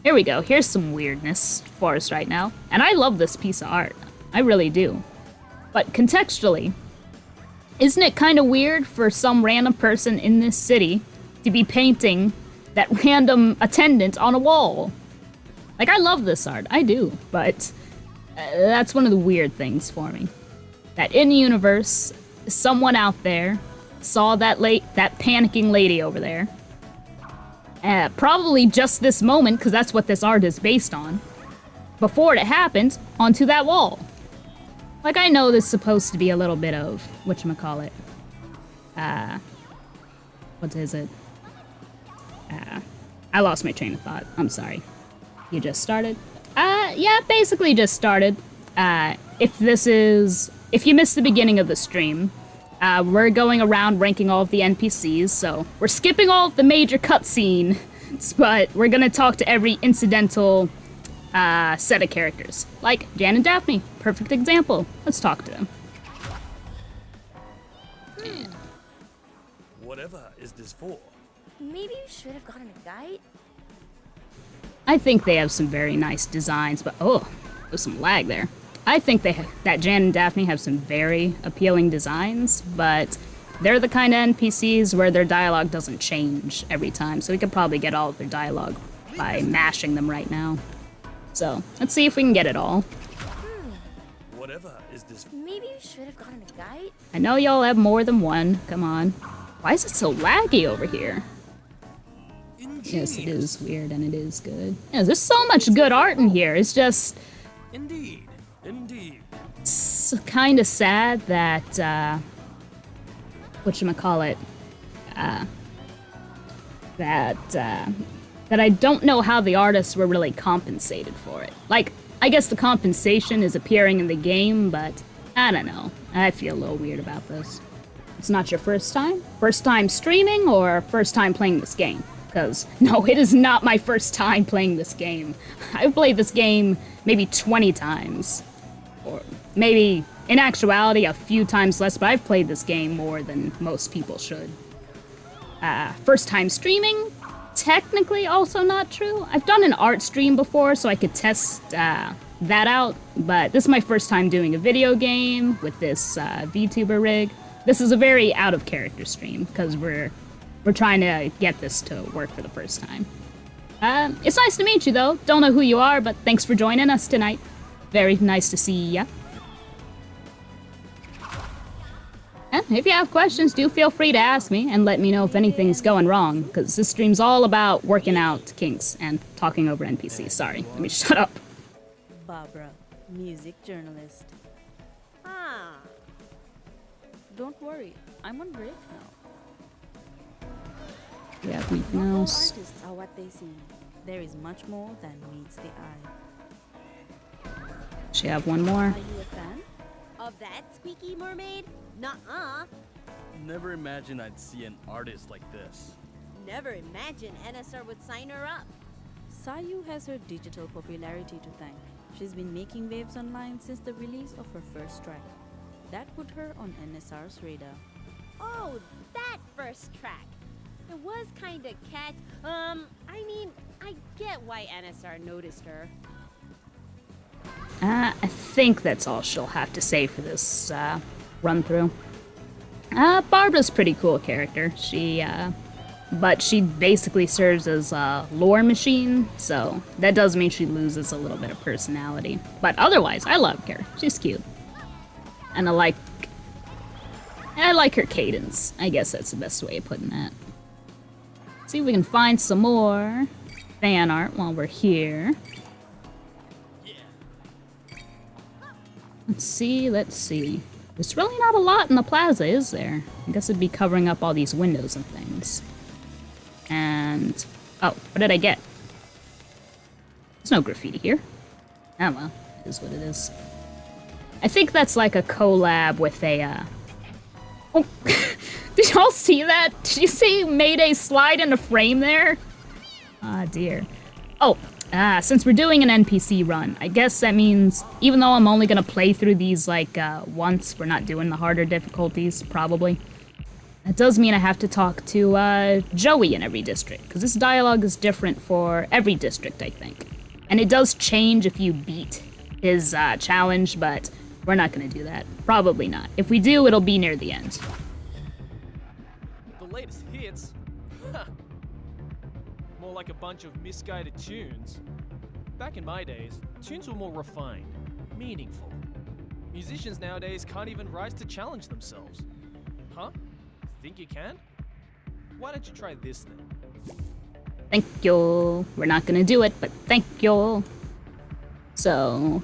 Here we go. Here's some weirdness for us right now. And I love this piece of art. I really do. But contextually, isn't it kind of weird for some random person in this city to be painting that random attendant on a wall? Like, I love this art. I do. But that's one of the weird things for me. That in-universe, someone out there saw that panicking lady over there. Probably just this moment, because that's what this art is based on. before it happened, onto that wall. Like, I know this is supposed to be a little bit of, whatchamacallit, what is it? I lost my train of thought. I'm sorry. You just started? Yeah, basically just started. If you missed the beginning of the stream, we're going around ranking all of the NPCs, so we're skipping all of the major cutscene, but we're gonna talk to every incidental set of characters. Like Jan and Daphne, perfect example. Let's talk to them. Whatever is this for? Maybe you should have gotten a guide. I think they have some very nice designs, but oh, there's some lag there. I think that Jan and Daphne have some very appealing designs, but they're the kind of NPCs where their dialogue doesn't change every time, so we could probably get all of their dialogue by mashing them right now. So, let's see if we can get it all. Whatever is this? Maybe you should have gotten a guide. I know y'all have more than one, come on. Why is it so laggy over here? Yes, it is weird and it is good. Yeah, there's so much good art in here, it's just... Indeed. It's kind of sad that, whatchamacallit, that I don't know how the artists were really compensated for it. Like, I guess the compensation is appearing in the game, but I don't know. I feel a little weird about this. It's not your first time? First time streaming or first time playing this game? Because, no, it is not my first time playing this game. I've played this game maybe 20 times. Or maybe, in actuality, a few times less, but I've played this game more than most people should. First time streaming? Technically also not true. I've done an art stream before, so I could test that out, but this is my first time doing a video game with this VTuber rig. This is a very out-of-character stream, because we're trying to get this to work for the first time. It's nice to meet you, though. Don't know who you are, but thanks for joining us tonight. Very nice to see ya. And if you have questions, do feel free to ask me and let me know if anything's going wrong, because this stream's all about working out kinks and talking over NPCs. Sorry, let me shut up. Barbara, music journalist. Ah. Don't worry, I'm on break now. Do you have anything Not all else? artists are what they seem. There is much more than meets the eye. Should have one more. Are you a fan? Of that squeaky mermaid? Nuh-uh. Never imagined I'd see an artist like this. Never imagined NSR would sign her up. Sayu has her digital popularity to thank. She's been making waves online since the release of her first track. That put her on NSR's radar. Oh, that first track. It was kinda I mean, I get why NSR noticed her. I think that's all she'll have to say for this run-through. Barbara's a pretty cool character. But she basically serves as a lore machine, so that does mean she loses a little bit of personality. But otherwise, I love her. She's cute. And I like her cadence. I guess that's the best way of putting that. See if we can find some more fan art while we're here. Let's see. There's really not a lot in the plaza, is there? I guess it'd be covering up all these windows and things. And... oh, what did I get? There's no graffiti here. Oh well, it is what it is. I think that's like a collab with a, oh, did y'all see that? Did you see Mayday slide into frame there? Ah, dear. Oh, since we're doing an NPC run, I guess that means, even though I'm only gonna play through these, like, once, we're not doing the harder difficulties, probably. That does mean I have to talk to, Joey in every district, because this dialogue is different for every district, I think. And it does change if you beat his, challenge, but we're not gonna do that. Probably not. If we do, it'll be near the end. The latest hits? More like a bunch of misguided tunes. Back in my days, tunes were more refined, meaningful. Musicians nowadays can't even rise to challenge themselves. Huh? Think you can? Why don't you try this then? Thank you. We're not gonna do it, but thank you. So,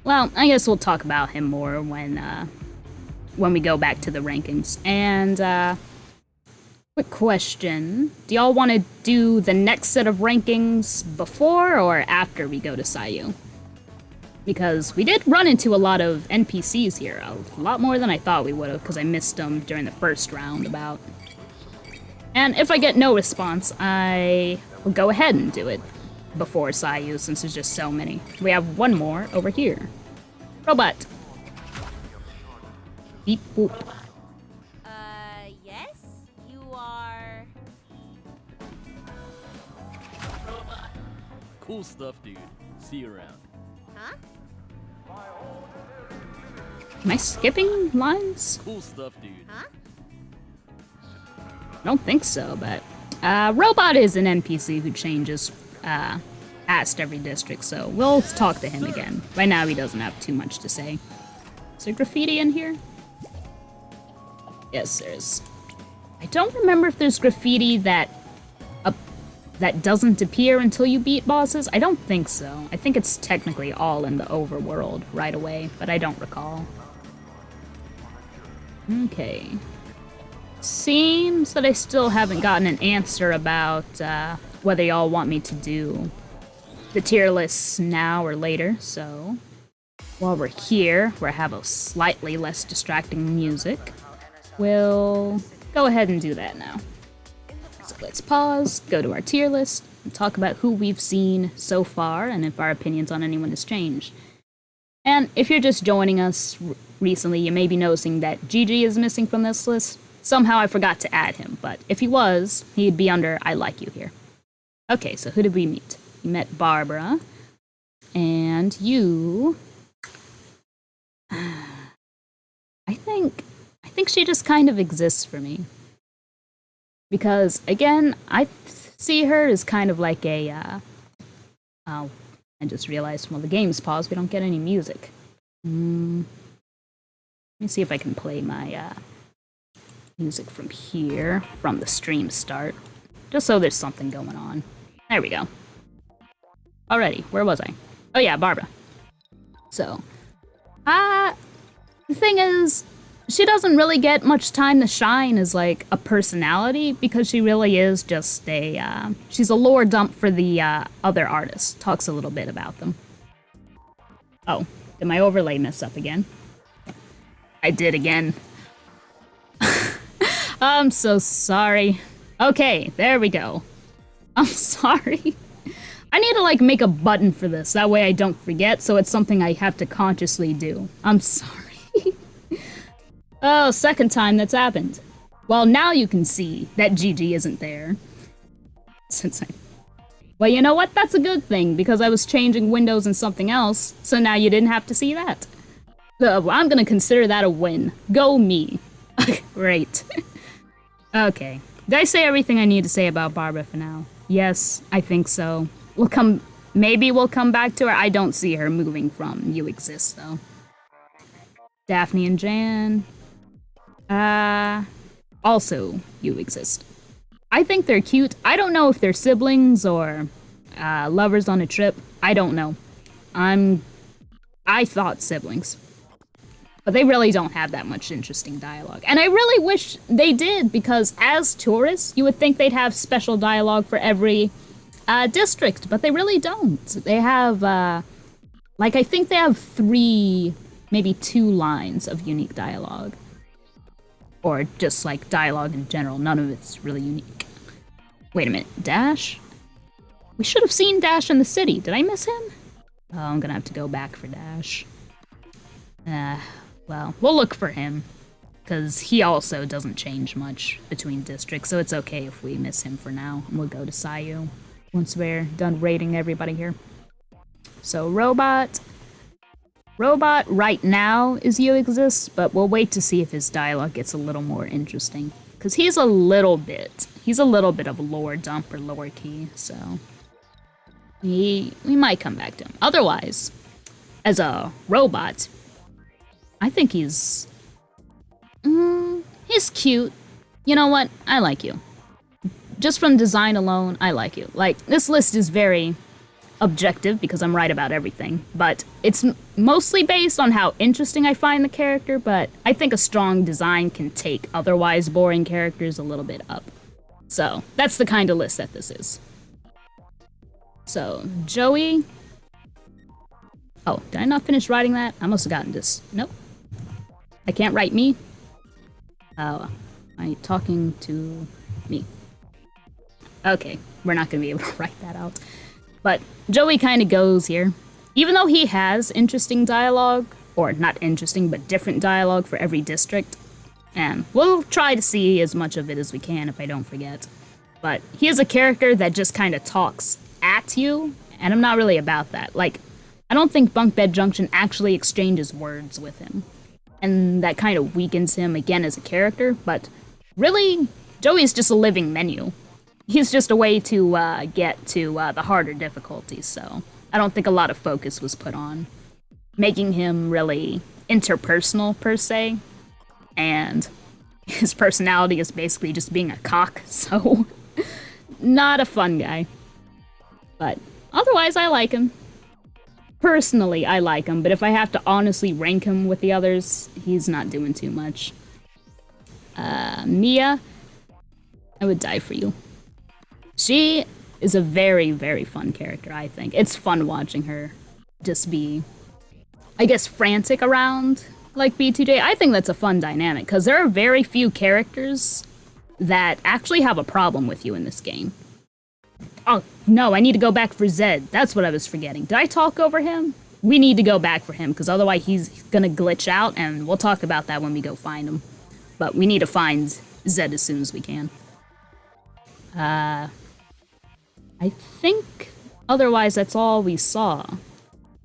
well, I guess we'll talk about him more when we go back to the rankings. And, quick question. Do y'all want to do the next set of rankings before or after we go to Sayu? Because we did run into a lot of NPCs here, a lot more than I thought we would have, because I missed them during the first roundabout. And if I get no response, I will go ahead and do it before Sayu, since there's just so many. We have one more over here. Robot. Beep boop. Yes? You are... Cool stuff, dude. See you around. Huh? Am I skipping lines? Cool stuff, dude. Huh? I don't think so, but... Robot is an NPC who changes past every district, so we'll talk to him again. Right now he doesn't have too much to say. Is there graffiti in here? Yes, there is. I don't remember if there's graffiti that doesn't appear until you beat bosses. I don't think so. I think it's technically all in the overworld right away, but I don't recall. Okay. Seems that I still haven't gotten an answer about whether y'all want me to do the tier lists now or later, so while we're here, where I have a slightly less distracting music, we'll go ahead and do that now. So let's pause, go to our tier list, and talk about who we've seen so far and if our opinions on anyone has changed. And if you're just joining us recently, you may be noticing that GG is missing from this list. Somehow I forgot to add him, but if he was, he'd be under I like you here. Okay, so who did we meet? We met Barbara, and you... I think she just kind of exists for me. Because, again, I see her as kind of like a, oh, I just realized while the game's paused, we don't get any music. Let me see if I can play my, music from here, from the stream start. Just so there's something going on. There we go. Alrighty, where was I? Oh yeah, Barbara. So, the thing is, she doesn't really get much time to shine as, like, a personality, because she really is just a, she's a lore dump for the, other artists. Talks a little bit about them. Oh, did my overlay mess up again? I did again. I'm so sorry. Okay, there we go. I'm sorry. I need to, like, make a button for this. That way I don't forget, so it's something I have to consciously do. I'm sorry. Oh, second time that's happened. Well, now you can see that GG isn't there. Well, you know what? That's a good thing, because I was changing windows and something else, so now you didn't have to see that. I'm gonna consider that a win. Go me. Great. Okay. Did I say everything I need to say about Barbara for now? Yes, I think so. Maybe we'll come back to her. I don't see her moving from You Exist, though. Daphne and Jan. Also You Exist. I think they're cute. I don't know if they're siblings or lovers on a trip. I don't know. I thought siblings. But they really don't have that much interesting dialogue. And I really wish they did, because as tourists, you would think they'd have special dialogue for every district, but they really don't. They have, like, I think they have 3, maybe 2 lines of unique dialogue. Or just, like, dialogue in general. None of it's really unique. Wait a minute, Dash? We should have seen Dash in the city. Did I miss him? Oh, I'm gonna have to go back for Dash. Well, we'll look for him, because he also doesn't change much between districts, so it's okay if we miss him for now. And we'll go to Sayu once we're done rating everybody here. So, Robot right now is You Exist, but we'll wait to see if his dialogue gets a little more interesting. Because he's a little bit of a lore dump or lower key, so we might come back to him. Otherwise, as a robot, I think he's cute. You know what? I like you. Just from design alone, I like you. Like, this list is very objective because I'm right about everything, but it's mostly based on how interesting I find the character, but I think a strong design can take otherwise boring characters a little bit up. So, that's the kind of list that this is. So, Joey... Oh, did I not finish writing that? I must have gotten this. Nope. I can't write me. Oh, are you talking to me? Okay, we're not gonna be able to write that out. But Joey kind of goes here. Even though he has interesting dialogue, or not interesting, but different dialogue for every district, and we'll try to see as much of it as we can if I don't forget. But he is a character that just kind of talks at you, and I'm not really about that. Like, I don't think Bunk Bed Junction actually exchanges words with him. And that kind of weakens him again as a character, but really, Joey's just a living menu. He's just a way to get to the harder difficulties, so I don't think a lot of focus was put on making him really interpersonal, per se. And his personality is basically just being a cock, so not a fun guy. But otherwise, I like him. Personally, I like him, but if I have to honestly rank him with the others, he's not doing too much. Mia, I would die for you. She is a very, very fun character, I think. It's fun watching her just be, I guess, frantic around like B2J. I think that's a fun dynamic, because there are very few characters that actually have a problem with you in this game. Oh, no, I need to go back for Zed. That's what I was forgetting. Did I talk over him? We need to go back for him, because otherwise he's gonna glitch out, and we'll talk about that when we go find him. But we need to find Zed as soon as we can. I think otherwise that's all we saw.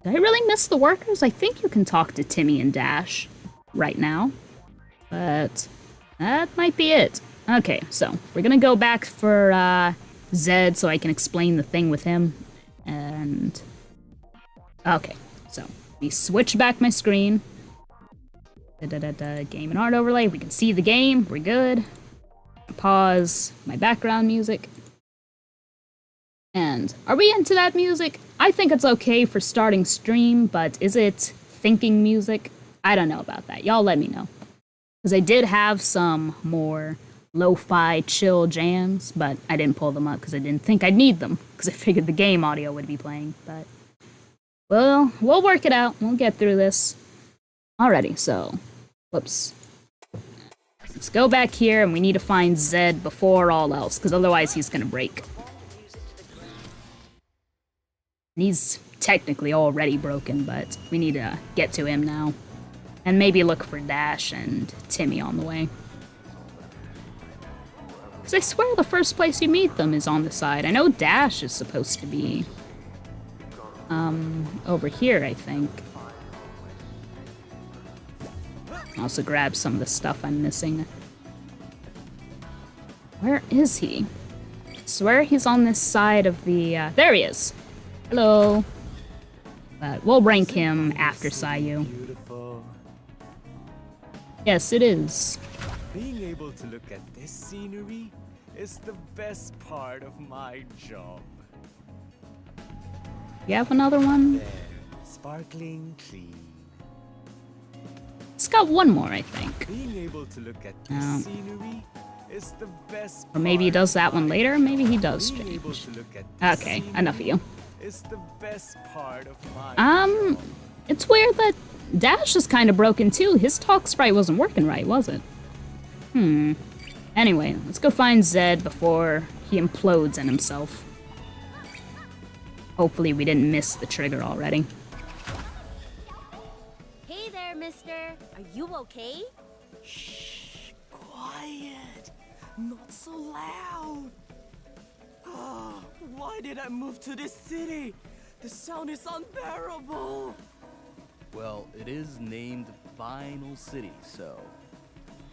Did I really miss the workers? I think you can talk to Timmy and Dash right now. But that might be it. Okay, so we're gonna go back for Zed so I can explain the thing with him. And okay, so we switch back my screen. Game and art overlay. We can see the game. We're good. Pause my background music. And are we into that music? I think it's okay for starting stream, but is it thinking music? I don't know about that. Y'all let me know. Because I did have some more lo-fi chill jams, but I didn't pull them up because I didn't think I'd need them, because I figured the game audio would be playing, but well, we'll work it out. We'll get through this. Alrighty, so, whoops. Let's go back here, and we need to find Zed before all else, because otherwise he's gonna break. And he's technically already broken, but we need to get to him now. And maybe look for Dash and Timmy on the way. Because I swear the first place you meet them is on the side. I know Dash is supposed to be over here, I think. Also grab some of the stuff I'm missing. Where is he? I swear he's on this side of the, there he is! Hello! But we'll rank him after Sayu. Beautiful. Yes, it is. Being able to look at this scenery is the best part of my job. You have another one? There, sparkling clean. It's got one more, I think. Being able to look at this scenery is the best Or maybe he does that one later, maybe he does Being able change. to look at Okay, enough of you. is the best part of my It's weird that Dash is kind of broken too. His talk sprite wasn't working right, was it? Anyway, let's go find Zed before he implodes in himself. Hopefully we didn't miss the trigger already. Hey there, mister. Are you okay? Shh, quiet. Not so loud. Why did I move to this city? The sound is unbearable. Well, it is named Vinyl City, so...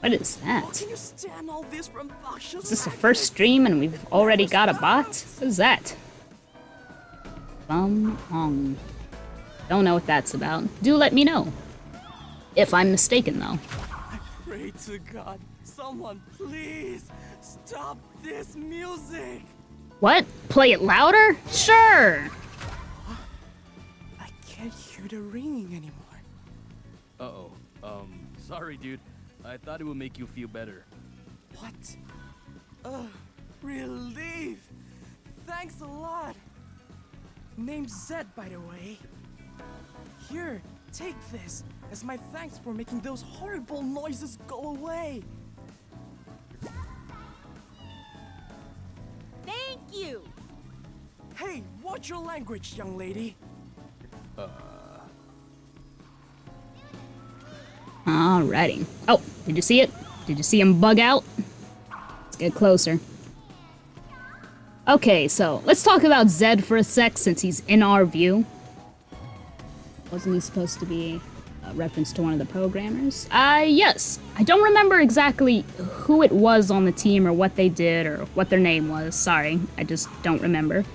What is How that? can you stand all this rambunctious Is this the first stream and we've already got a bot? What is that? Don't know what that's about. Do let me know. If I'm mistaken, though. I pray to God, someone please stop this music. What? Play it louder? Sure! hear the ringing anymore. Uh-oh. Sorry, dude. I thought it would make you feel better. What? Relief! Thanks a lot! Name's Zed, by the way. Here, take this as my thanks for making those horrible noises go away. Thank you! Hey, watch your language, young lady. Alrighty. Oh, did you see it? Did you see him bug out? Let's get closer. Okay, so let's talk about Zed for a sec since he's in our view. Wasn't he supposed to be a reference to one of the programmers? Yes. I don't remember exactly who it was on the team or what they did or what their name was. Sorry, I just don't remember.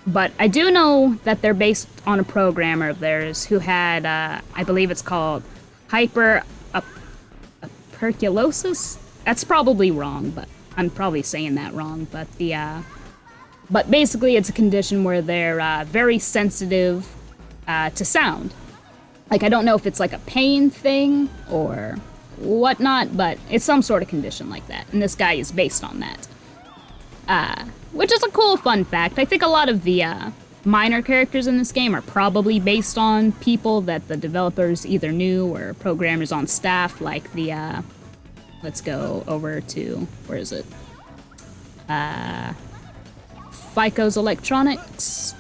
But I do know that they're based on a programmer of theirs who had, I believe it's called hyperculosis? That's probably wrong, but I'm probably saying that wrong. But basically it's a condition where they're very sensitive to sound. Like, I don't know if it's like a pain thing or whatnot, but it's some sort of condition like that. And this guy is based on that. Which is a cool fun fact. I think a lot of the minor characters in this game are probably based on people that the developers either knew or programmers on staff, like the, let's go over to, where is it? FICO's Electronics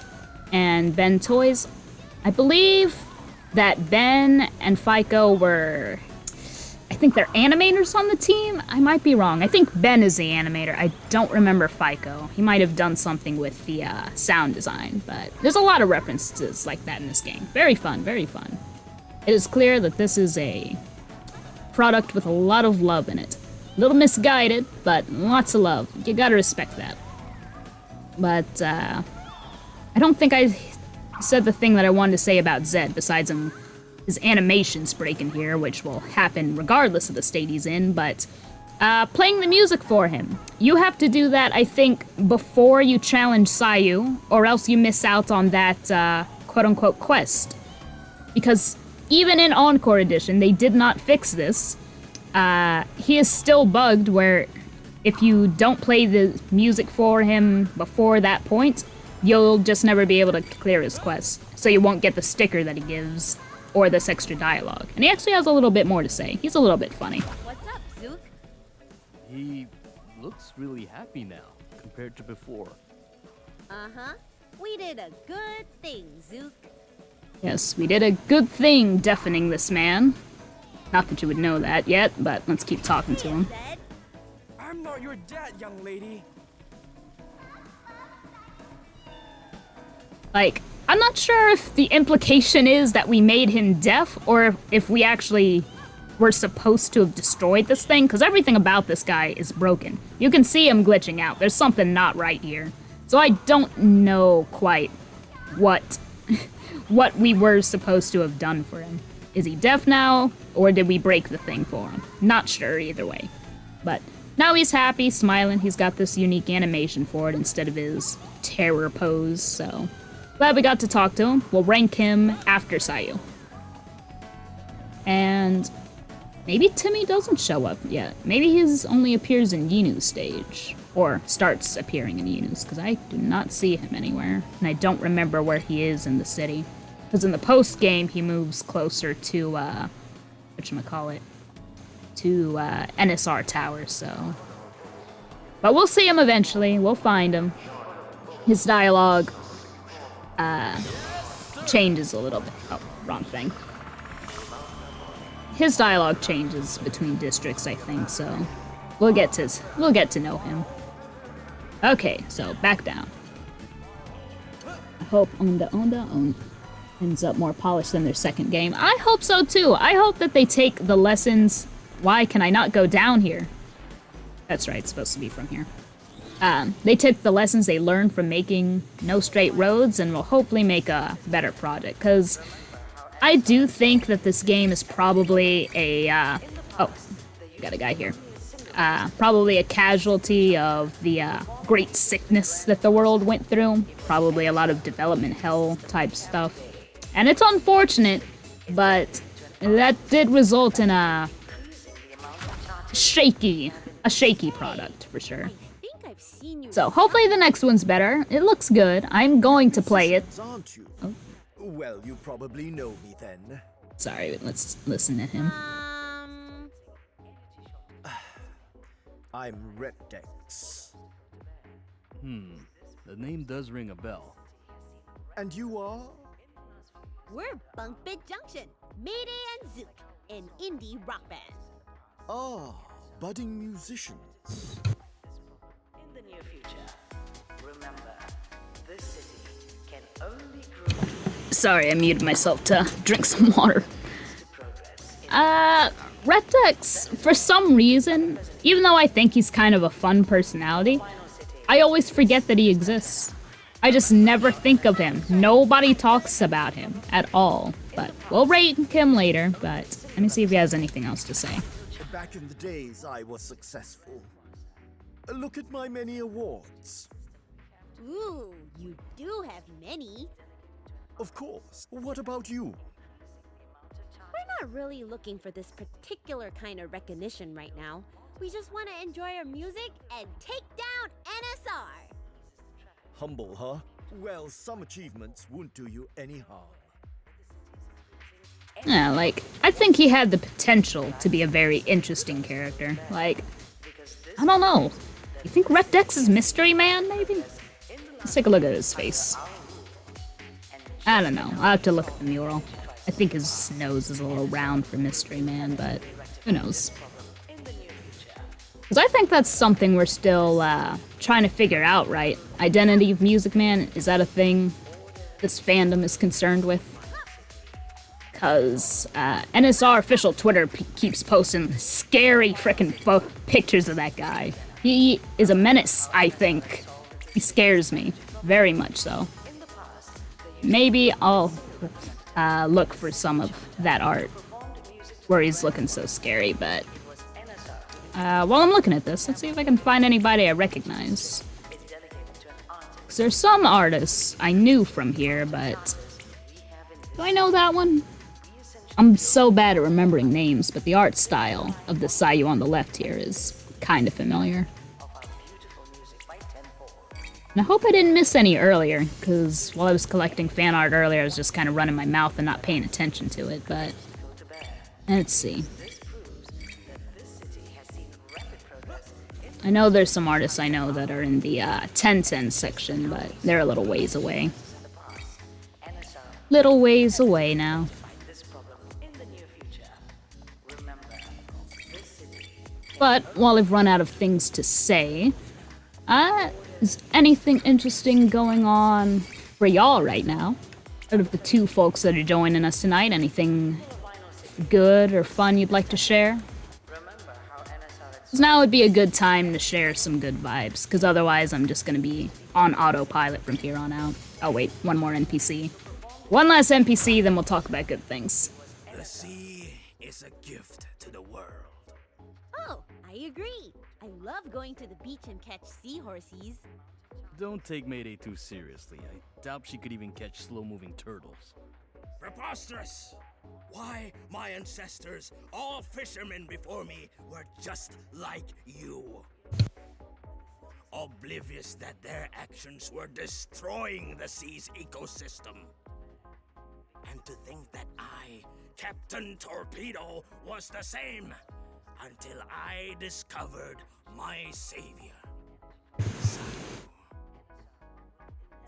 and Ben Toys. I believe that Ben and FICO were, I think they're animators on the team. I might be wrong. I think Ben is the animator. I don't remember FICO. He might have done something with the sound design, but there's a lot of references like that in this game. Very fun, very fun. It is clear that this is a product with a lot of love in it. A little misguided, but lots of love. You gotta respect that. But, I don't think I said the thing that I wanted to say about Zed, besides his animations breaking here, which will happen regardless of the state he's in, but playing the music for him. You have to do that, I think, before you challenge Sayu, or else you miss out on that quote-unquote quest. Because even in Encore Edition, they did not fix this. He is still bugged where if you don't play the music for him before that point, you'll just never be able to clear his quest. So you won't get the sticker that he gives, or this extra dialogue. And he actually has a little bit more to say. He's a little bit funny. What's up, Zook? He looks really happy now, compared to before. Uh-huh. We did a good thing, Zook. Yes, we did a good thing deafening this man. Not that you would know that yet, but let's keep talking to him. I'm not your dad, young lady. Like, I'm not sure if the implication is that we made him deaf, or if we actually were supposed to have destroyed this thing, because everything about this guy is broken. You can see him glitching out. There's something not right here. So I don't know quite what we were supposed to have done for him. Is he deaf now, or did we break the thing for him? Not sure either way. But now he's happy, smiling. He's got this unique animation for it instead of his terror pose, so glad we got to talk to him. We'll rank him after Sayu. And maybe Timmy doesn't show up yet. Maybe he only appears in Yinu's stage. Or starts appearing in Yinu's, because I do not see him anywhere. And I don't remember where he is in the city. Because in the post-game, he moves closer to, whatchamacallit, to NSR Tower, so. But we'll see him eventually. We'll find him. His dialogue changes a little bit. Oh, wrong thing. His dialogue changes between districts, I think, so we'll get to know him. Okay, so back down. I hope Onda ends up more polished than their second game. I hope so too. I hope that they take the lessons. Why can I not go down here? That's right, it's supposed to be from here. They took the lessons they learned from making No Straight Roads and will hopefully make a better project, because I do think that this game is probably a, oh, got a guy here. Probably a casualty of the great sickness that the world went through. Probably a lot of development hell type stuff. And it's unfortunate, but that did result in a shaky product for sure. So hopefully the next one's better. It looks good. I'm going to play it. Aren't you? Oh. Well, you probably know me then. Sorry, let's listen to him. I'm Reptex. The name does ring a bell. And you are? We're Bunk Bed Junction, Mayday and Zook, an indie rock band. Ah, budding musicians. In the near future, remember, this city can only grow. Sorry, I muted myself to drink some water. Reptex, for some reason, even though I think he's kind of a fun personality, I always forget that he exists. I just never think of him. Nobody talks about him at all. But we'll rate him later, but let me see if he has anything else to say. Back in the days, I was successful. Look at my many awards. Ooh, you do have many. Of course. What about you? We're not really looking for this particular kind of recognition right now. We just want to enjoy our music and take down NSR. Humble, huh? Well, some achievements won't do you any harm. Yeah, like, I think he had the potential to be a very interesting character. Like, I don't know. You think Reptex is Mystery Man, maybe? Let's take a look at his face. I don't know. I'll have to look at the mural. I think his nose is a little round for Mystery Man, but who knows? Because I think that's something we're still trying to figure out, right? Identity of Music Man, is that a thing this fandom is concerned with? Because NSR official Twitter keeps posting scary frickin' pictures of that guy. He is a menace, I think. He scares me, very much so. Maybe I'll look for some of that art where he's looking so scary, but while I'm looking at this, let's see if I can find anybody I recognize. Because there's some artists I knew from here, but do I know that one? I'm so bad at remembering names, but the art style of the Sayu on the left here is kind of familiar. And I hope I didn't miss any earlier, because while I was collecting fan art earlier, I was just kind of running my mouth and not paying attention to it, but let's see. I know there's some artists I know that are in the 1010 section, but they're a little ways away. Little ways away now. But while I've run out of things to say, is anything interesting going on for y'all right now? Out of the two folks that are joining us tonight, anything good or fun you'd like to share? Because now would be a good time to share some good vibes, because otherwise I'm just going to be on autopilot from here on out. Oh wait, one more NPC. One last NPC, then we'll talk about good things. The sea is a gift to the world. Oh, I agree. I love going to the beach and catch seahorses. Don't take Mayday too seriously. I doubt she could even catch slow-moving turtles. Preposterous! Why, my ancestors, all fishermen before me, were just like you. Oblivious that their actions were destroying the sea's ecosystem. And to think that I, Captain Torpedo, was the same, until I discovered my savior. Sayu.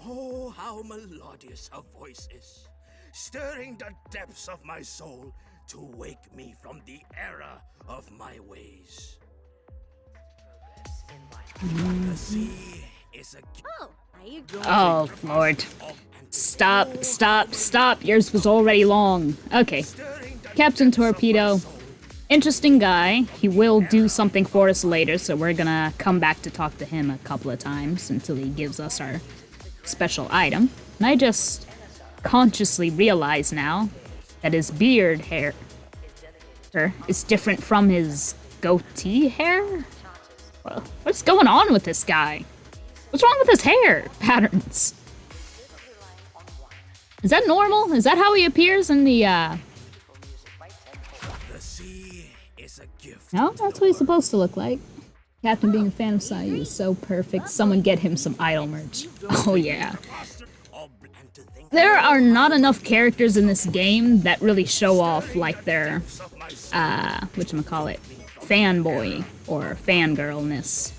Oh, how melodious her voice is, stirring the depths of my soul to wake me from the error of my ways. The sea is a... Oh, I agree. Oh, Lord. Stop. Yours was already long. Okay. Captain Torpedo. Interesting guy. He will do something for us later, so we're gonna come back to talk to him a couple of times until he gives us our special item. And I just consciously realize now that his beard hair is different from his goatee hair? Well, what's going on with this guy? What's wrong with his hair patterns? Is that normal? Is that how he appears in the, The sea is a gift. No, that's what he's supposed to look like. Captain being a fan of Sayu is so perfect. Someone get him some idol merch. Oh yeah. There are not enough characters in this game that really show off like their, whatchamacallit, fanboy or fangirlness.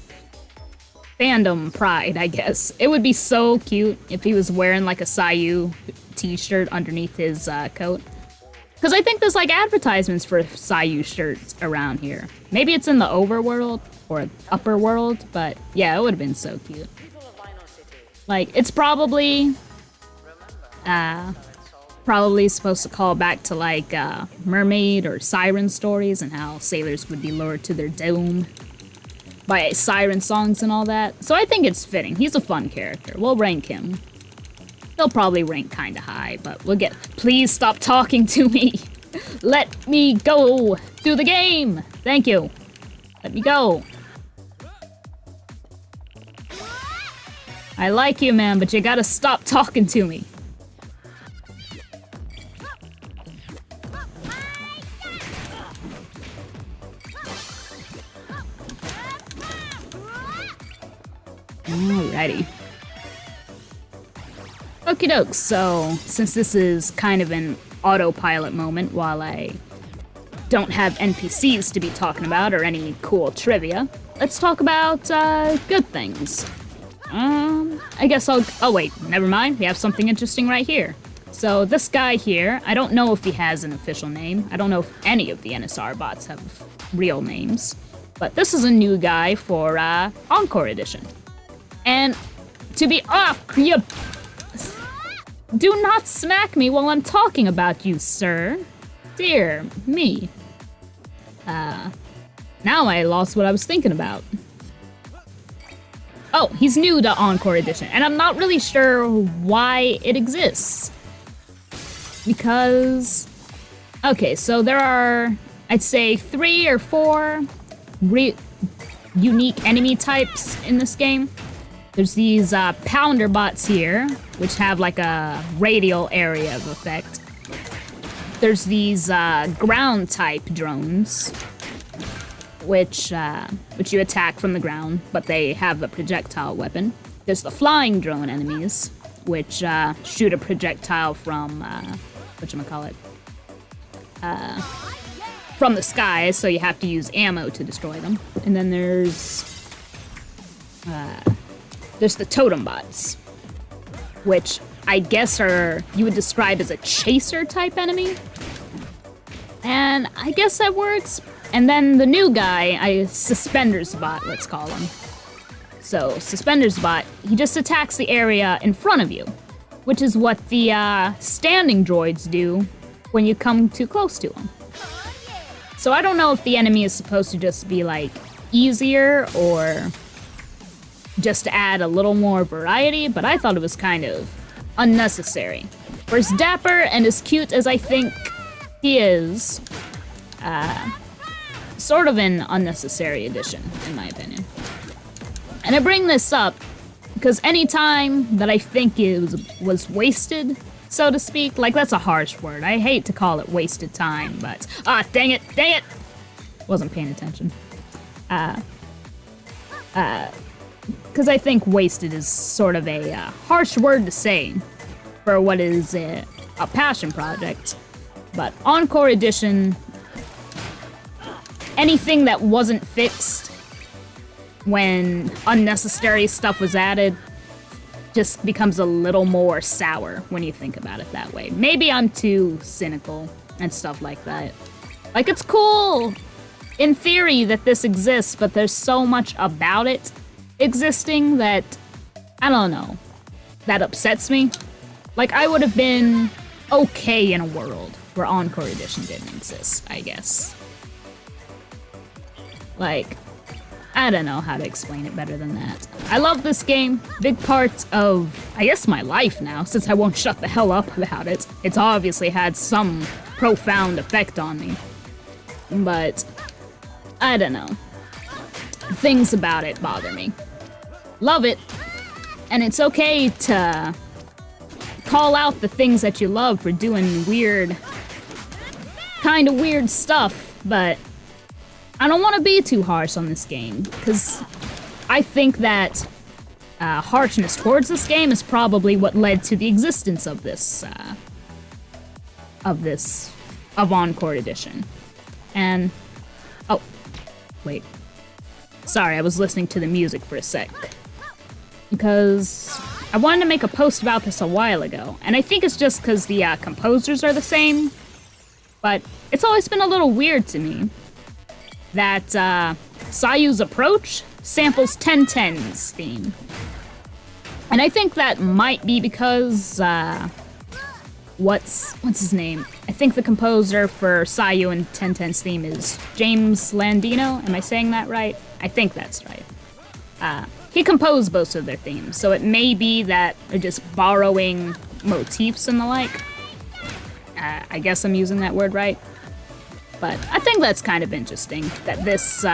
Fandom pride, I guess. It would be so cute if he was wearing like a Sayu t-shirt underneath his coat. Because I think there's like advertisements for Sayu shirts around here. Maybe it's in the overworld or upper world, but yeah, it would have been so cute. Like, it's probably supposed to call back to like mermaid or siren stories and how sailors would be lured to their doom by siren songs and all that. So I think it's fitting. He's a fun character. We'll rank him. He'll probably rank kind of high, but we'll get... Please stop talking to me. Let me go through the game. Thank you. Let me go. I like you, man, but you gotta stop talking to me. Alrighty. Okie doke, so since this is kind of an autopilot moment while I don't have NPCs to be talking about or any cool trivia, let's talk about good things. I guess oh wait, never mind, we have something interesting right here. So this guy here, I don't know if he has an official name. I don't know if any of the NSR bots have real names. But this is a new guy for Encore Edition. And to be off, do not smack me while I'm talking about you, sir. Dear me. Now I lost what I was thinking about. Oh, he's new to Encore Edition, and I'm not really sure why it exists. Because... Okay, so there are, I'd say, 3 or 4 unique enemy types in this game. There's these pounder bots here, which have like a radial area of effect. There's these ground type drones, which you attack from the ground, but they have a projectile weapon. There's the flying drone enemies, which shoot a projectile from whatchamacallit, from the sky, so you have to use ammo to destroy them. And then there's the totem bots, which I guess you would describe as a chaser type enemy. And I guess that works. And then the new guy, Suspenders bot, let's call him. So Suspenders bot, he just attacks the area in front of you, which is what the standing droids do when you come too close to them. So I don't know if the enemy is supposed to just be like easier or just to add a little more variety, but I thought it was kind of unnecessary. For as dapper and as cute as I think he is, sort of an unnecessary addition, in my opinion. And I bring this up because any time that I think it was wasted, so to speak, like that's a harsh word. I hate to call it wasted time, but dang it! Wasn't paying attention. Because I think wasted is sort of a harsh word to say for what is a passion project. But Encore Edition, anything that wasn't fixed when unnecessary stuff was added just becomes a little more sour when you think about it that way. Maybe I'm too cynical and stuff like that. Like, it's cool in theory that this exists, but there's so much about it existing that, I don't know, that upsets me. Like, I would have been okay in a world where Encore Edition didn't exist, I guess. Like, I don't know how to explain it better than that. I love this game. Big part of, I guess, my life now, since I won't shut the hell up about it. It's obviously had some profound effect on me. But, I don't know. Things about it bother me. Love it. And it's okay to call out the things that you love for doing weird, kind of weird stuff, but I don't want to be too harsh on this game, because I think that harshness towards this game is probably what led to the existence of this, of Encore Edition. And, oh, wait. Sorry, I was listening to the music for a sec. Because I wanted to make a post about this a while ago, and I think it's just because the composers are the same, but it's always been a little weird to me that Sayu's Approach samples 1010's theme. And I think that might be because, what's his name? I think the composer for Sayu and 1010's theme is James Landino. Am I saying that right? I think that's right. He composed most of their themes, so it may be that they're just borrowing motifs and the like. I guess I'm using that word right. But I think that's kind of interesting, that this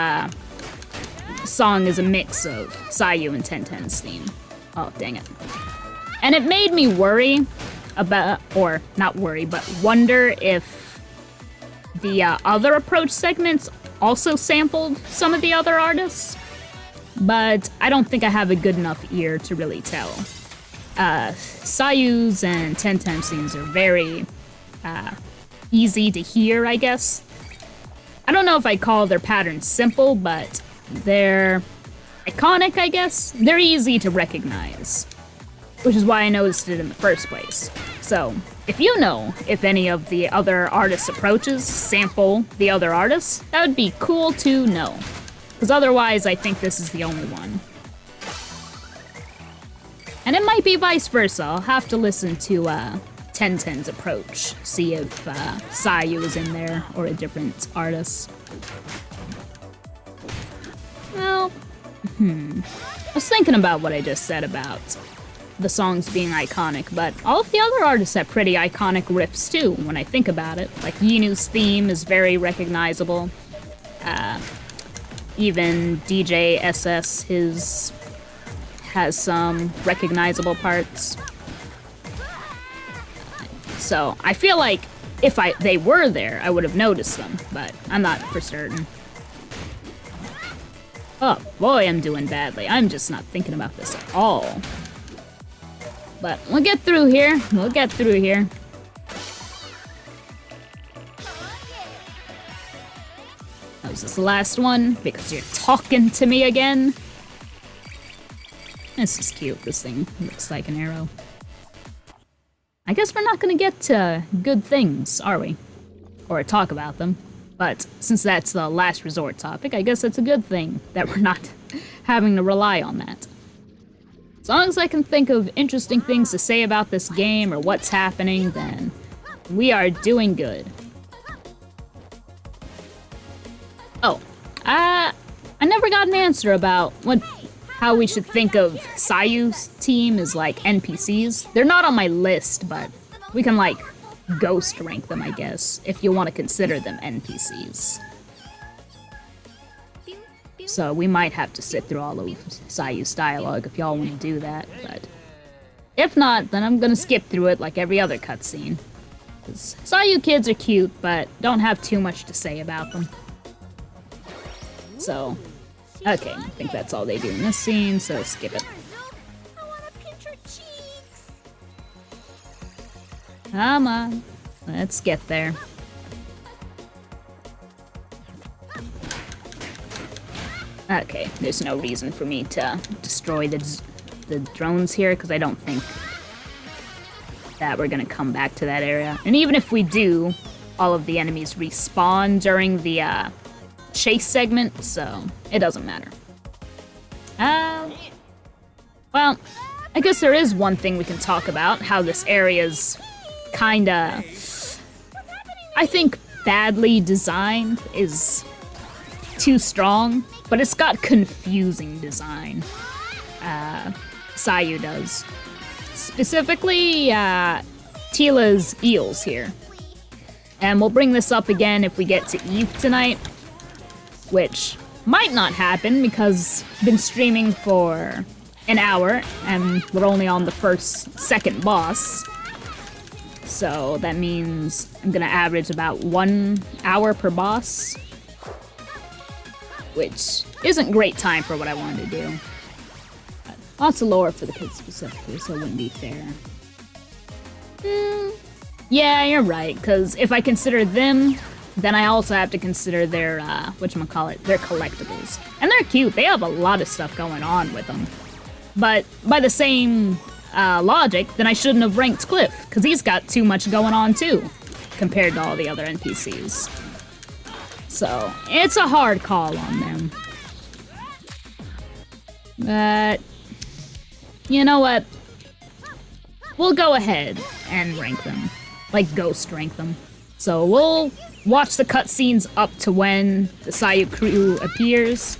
song is a mix of Sayu and 1010's theme. Oh, dang it. And it made me worry about, or not worry, but wonder if the other Approach segments also sampled some of the other artists. But I don't think I have a good enough ear to really tell. Sayu's and 1010's themes are very easy to hear, I guess. I don't know if I call their patterns simple, but they're iconic, I guess. They're easy to recognize, which is why I noticed it in the first place. So, if you know if any of the other artists' approaches sample the other artists, that would be cool to know. Because otherwise, I think this is the only one. And it might be vice versa. I'll have to listen to 1010's Approach, see if Sayu is in there or a different artist. Well, I was thinking about what I just said about the songs being iconic, but all of the other artists have pretty iconic riffs too, when I think about it. Like, Yinu's theme is very recognizable. Even DJ SS, his has some recognizable parts. So I feel like if they were there, I would have noticed them, but I'm not for certain. Oh boy, I'm doing badly. I'm just not thinking about this at all. But we'll get through here. We'll get through here. That was this last one, because you're talking to me again. This is cute. This thing looks like an arrow. I guess we're not gonna get to good things, are we? Or talk about them. But since that's the last resort topic, I guess it's a good thing that we're not having to rely on that. As long as I can think of interesting things to say about this game or what's happening, then we are doing good. Oh, I never got an answer about how we should think of Sayu's team as, like, NPCs. They're not on my list, but we can, like, ghost rank them, I guess, if you want to consider them NPCs. So we might have to sit through all of Sayu's dialogue if y'all want to do that, but if not, then I'm gonna skip through it like every other cutscene. 'Cause Sayu kids are cute, but don't have too much to say about them. So, okay, I think that's all they do in this scene, so skip it. Come on, let's get there. Okay, there's no reason for me to destroy the drones here, because I don't think that we're gonna come back to that area. And even if we do, all of the enemies respawn during the chase segment, so it doesn't matter. Well, I guess there is one thing we can talk about, how this area's kinda, I think badly designed is too strong, but it's got confusing design. Sayu does. Specifically, Tila's eels here. And we'll bring this up again if we get to Eve tonight, which might not happen because I've been streaming for an hour and we're only on the second boss. So that means I'm gonna average about 1 hour per boss, which isn't great time for what I wanted to do. But lots of lore for the kids specifically, so it wouldn't be fair. Yeah, you're right, because if I consider them, then I also have to consider their, whatchamacallit, their collectibles. And they're cute, they have a lot of stuff going on with them. But by the same logic, then I shouldn't have ranked Cliff, because he's got too much going on too, compared to all the other NPCs. So, it's a hard call on them. But, you know what? We'll go ahead and rank them. Like, ghost rank them. So we'll watch the cutscenes up to when the Sayu crew appears,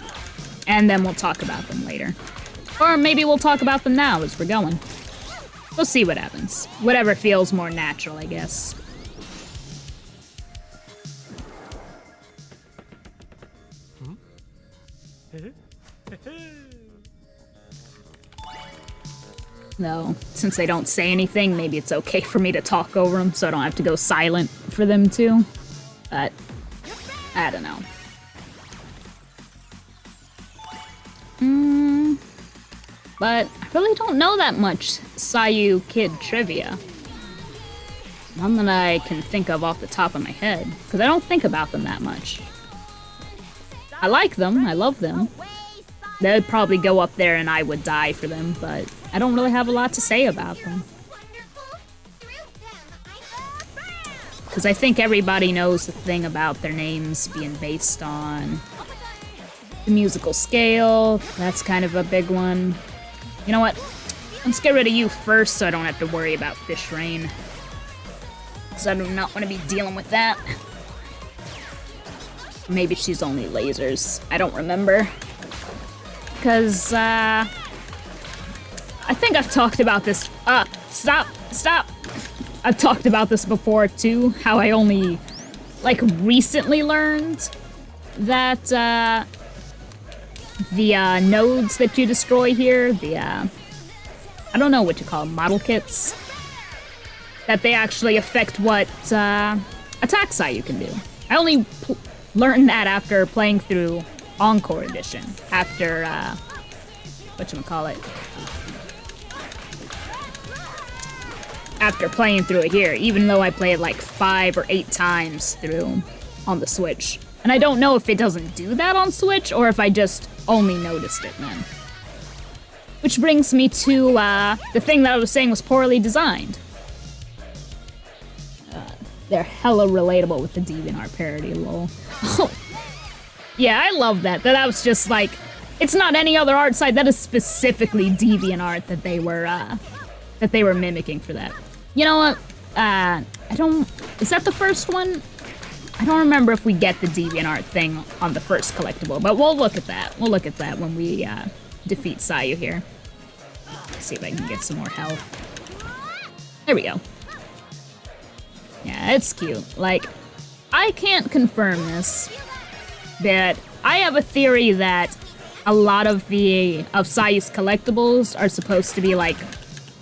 and then we'll talk about them later. Or maybe we'll talk about them now as we're going. We'll see what happens. Whatever feels more natural, I guess. Though, since they don't say anything, maybe it's okay for me to talk over them so I don't have to go silent for them too. But, I don't know. But I really don't know that much Sayu Kid trivia. None that I can think of off the top of my head, because I don't think about them that much. I like them, I love them. They'd probably go up there and I would die for them, but I don't really have a lot to say about them. Because I think everybody knows the thing about their names being based on the musical scale. That's kind of a big one. You know what? Let's get rid of you first so I don't have to worry about Fish Rain. Because I do not want to be dealing with that. Maybe she's only lasers. I don't remember. Because, I think I've talked about this. Stop! I've talked about this before, too. How I only, like, recently learned that, the, nodes that you destroy here, the, I don't know what you call them, model kits, that they actually affect what, attack Sayu can do. I only learned that after playing through Encore Edition, after, whatchamacallit, after playing through it here, even though I played like 5 or 8 times through on the Switch. And I don't know if it doesn't do that on Switch, or if I just only noticed it then. Which brings me to, the thing that I was saying was poorly designed. They're hella relatable with the DeviantArt parody, lol. Yeah, I love that. That was just like, it's not any other art site, that is specifically DeviantArt that they were mimicking for that. You know what? Is that the first one? I don't remember if we get the DeviantArt thing on the first collectible, but we'll look at that. We'll look at that when we defeat Sayu here. Let's see if I can get some more health. There we go. Yeah, it's cute. Like, I can't confirm this, but I have a theory that a lot of Sayu's collectibles are supposed to be like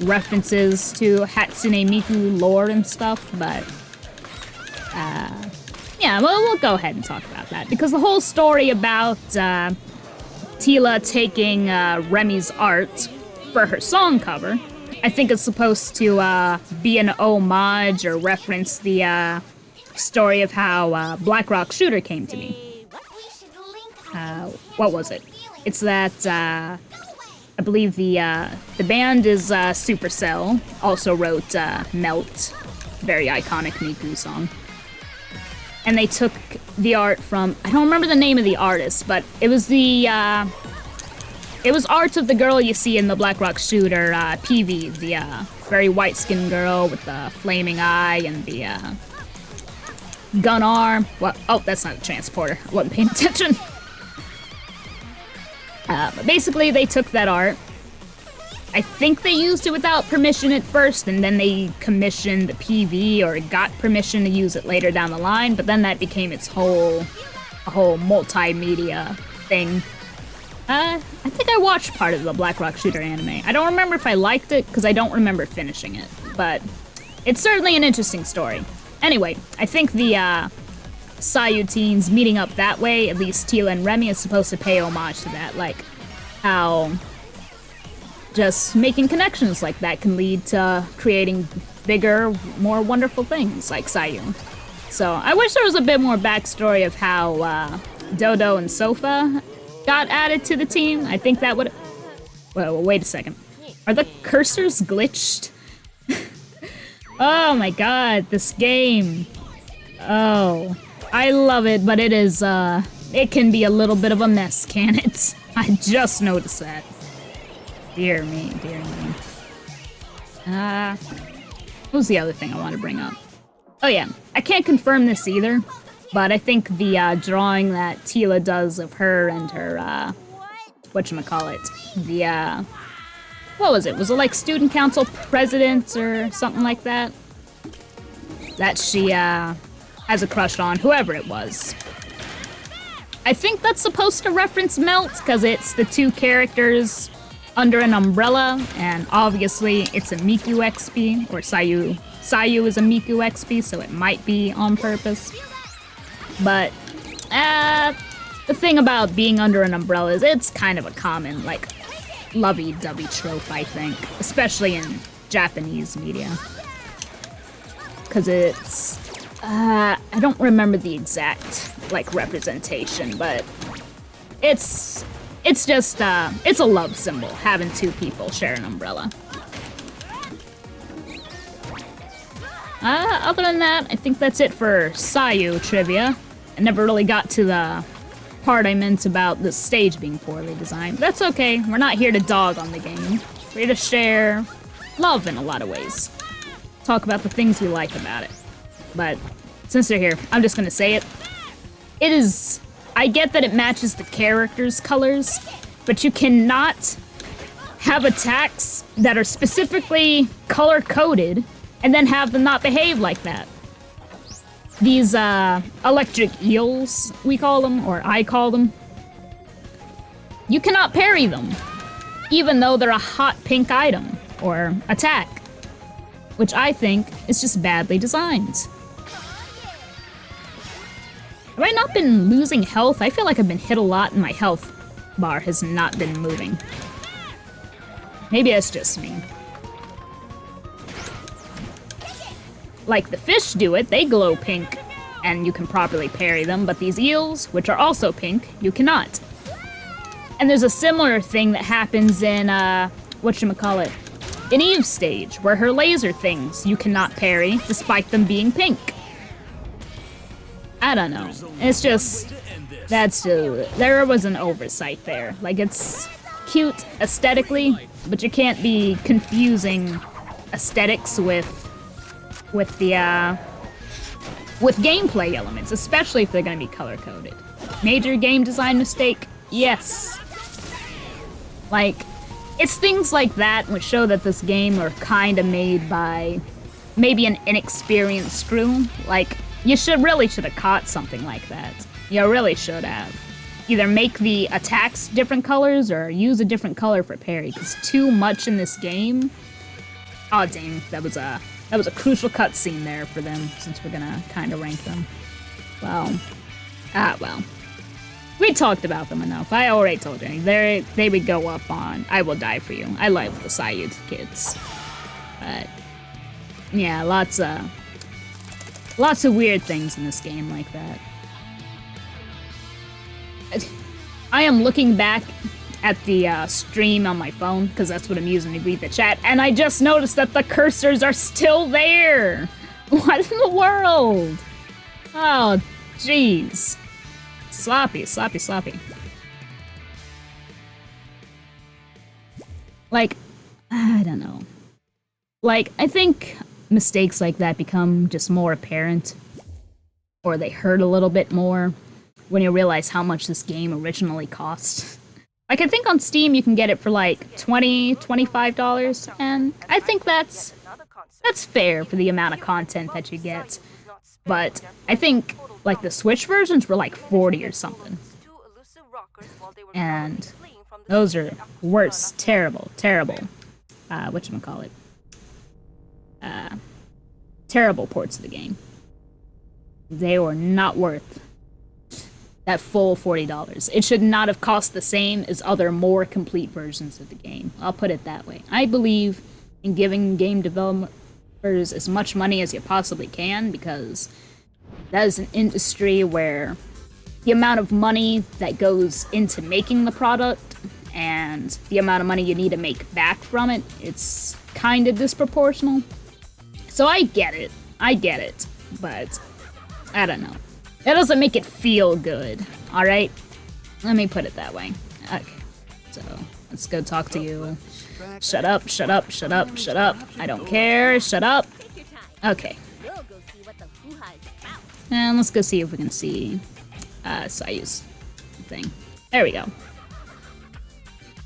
references to Hatsune Miku lore and stuff, but yeah, we'll go ahead and talk about that, because the whole story about Tila taking Remy's art for her song cover, I think it's supposed to be an homage or reference the story of how Black Rock Shooter came to be. What was it? It's that I believe the band is Supercell, also wrote Melt, very iconic Miku song. And they took the art from, I don't remember the name of the artist, but it was it was art of the girl you see in the Black Rock Shooter PV, the very white-skinned girl with the flaming eye and the gun arm. What? Oh, that's not a transporter. I wasn't paying attention. But basically, they took that art. I think they used it without permission at first, and then they commissioned the PV or got permission to use it later down the line, but then that became its whole multimedia thing. I think I watched part of the Black Rock Shooter anime. I don't remember if I liked it, because I don't remember finishing it, but it's certainly an interesting story. Anyway, I think the Sayu teens meeting up that way, at least Tila and Remy, is supposed to pay homage to that, like how just making connections like that can lead to creating bigger, more wonderful things like Sayu. So I wish there was a bit more backstory of how Dodo and Sofa got added to the team. I think that would... Well, wait a second. Are the cursors glitched? Oh my god, this game. Oh, I love it, but it is, it can be a little bit of a mess, can it? I just noticed that. Dear me, dear me. What was the other thing I want to bring up? Oh yeah, I can't confirm this either, but I think the drawing that Tila does of her and her, whatchamacallit, the, what was it? Was it like student council president or something like that? That she, has a crush on, whoever it was. I think that's supposed to reference Melt, because it's the two characters under an umbrella, and obviously it's a Miku XP, or Sayu. Sayu is a Miku XP, so it might be on purpose. But, the thing about being under an umbrella is it's kind of a common, like, lovey-dovey trope, I think. Especially in Japanese media. Because it's... I don't remember the exact, like, representation, but... It's just, it's a love symbol, having two people share an umbrella. Other than that, I think that's it for Sayu trivia. I never really got to the part I meant about the stage being poorly designed. That's okay, we're not here to dog on the game. We're here to share love in a lot of ways. Talk about the things we like about it. But since they're here, I'm just gonna say it. It is... I get that it matches the characters' colors, but you cannot have attacks that are specifically color-coded and then have them not behave like that. These, electric eels, we call them, or I call them, you cannot parry them, even though they're a hot pink item, or attack, which I think is just badly designed. Have I not been losing health? I feel like I've been hit a lot and my health bar has not been moving. Maybe that's just me. Like the fish do it, they glow pink and you can properly parry them, but these eels, which are also pink, you cannot. And there's a similar thing that happens in, whatchamacallit, in Eve's stage, where her laser things you cannot parry despite them being pink. I don't know. It's just... That's just... There was an oversight there. Like, it's cute aesthetically, but you can't be confusing aesthetics with the, with gameplay elements, especially if they're gonna be color-coded. Major game design mistake? Yes. Like, it's things like that which show that this game are kinda made by maybe an inexperienced crew. Like, you really should have caught something like that. You really should have. Either make the attacks different colors or use a different color for parry, because too much in this game... Oh dang, that was a crucial cutscene there for them, since we're gonna kinda rank them. Well. Well. We talked about them enough. I already told you. They would go up on I Will Die For You. I love the Sayu kids. But... yeah, lots of weird things in this game like that. I am looking back at the stream on my phone, because that's what I'm using to read the chat, and I just noticed that the cursors are still there! What in the world? Oh, jeez. Sloppy, sloppy, sloppy. Like, I don't know. Like, I think mistakes like that become just more apparent, or they hurt a little bit more when you realize how much this game originally cost. Like, I think on Steam you can get it for like $20, $25, and I think that's fair for the amount of content that you get. But I think, like, the Switch versions were like 40 or something. And those are worse, terrible, terrible, whatchamacallit, Terrible ports of the game. They were not worth that full $40. It should not have cost the same as other more complete versions of the game. I'll put it that way. I believe in giving game developers as much money as you possibly can, because that is an industry where the amount of money that goes into making the product and the amount of money you need to make back from it, it's kind of disproportional. So I get it, but I don't know. That doesn't make it feel good, alright? Let me put it that way. Okay, so let's go talk to you. Shut up, shut up, shut up, shut up. I don't care, shut up. Okay. And let's go see if we can see Sayu's thing. There we go.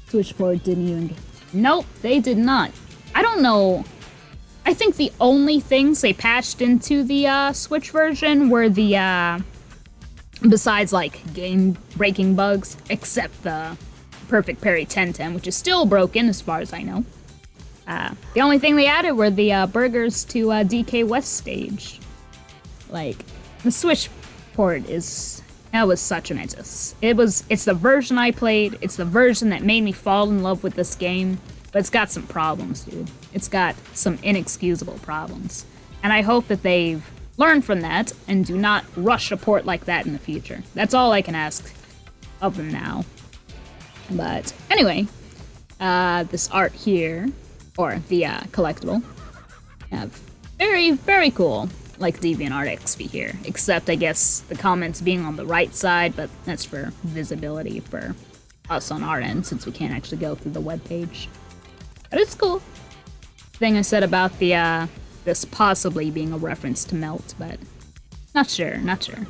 Switchboard didn't even get... Nope, they did not. I don't know. I think the only things they patched into the Switch version were the besides like game-breaking bugs, except the Perfect Parry 1010, which is still broken as far as I know. The only thing they added were the burgers to DK West stage. Like, the Switch port is... That was such a mess. It's the version I played, it's the version that made me fall in love with this game, but it's got some problems, dude. It's got some inexcusable problems. And I hope that they've learned from that and do not rush a port like that in the future. That's all I can ask of them now. But anyway, this art here, or the collectible, very, very cool. Like DeviantArt XP here, except I guess the comments being on the right side, but that's for visibility for us on our end, since we can't actually go through the webpage. But it's cool. Thing I said about the this possibly being a reference to Melt, but not sure, not sure.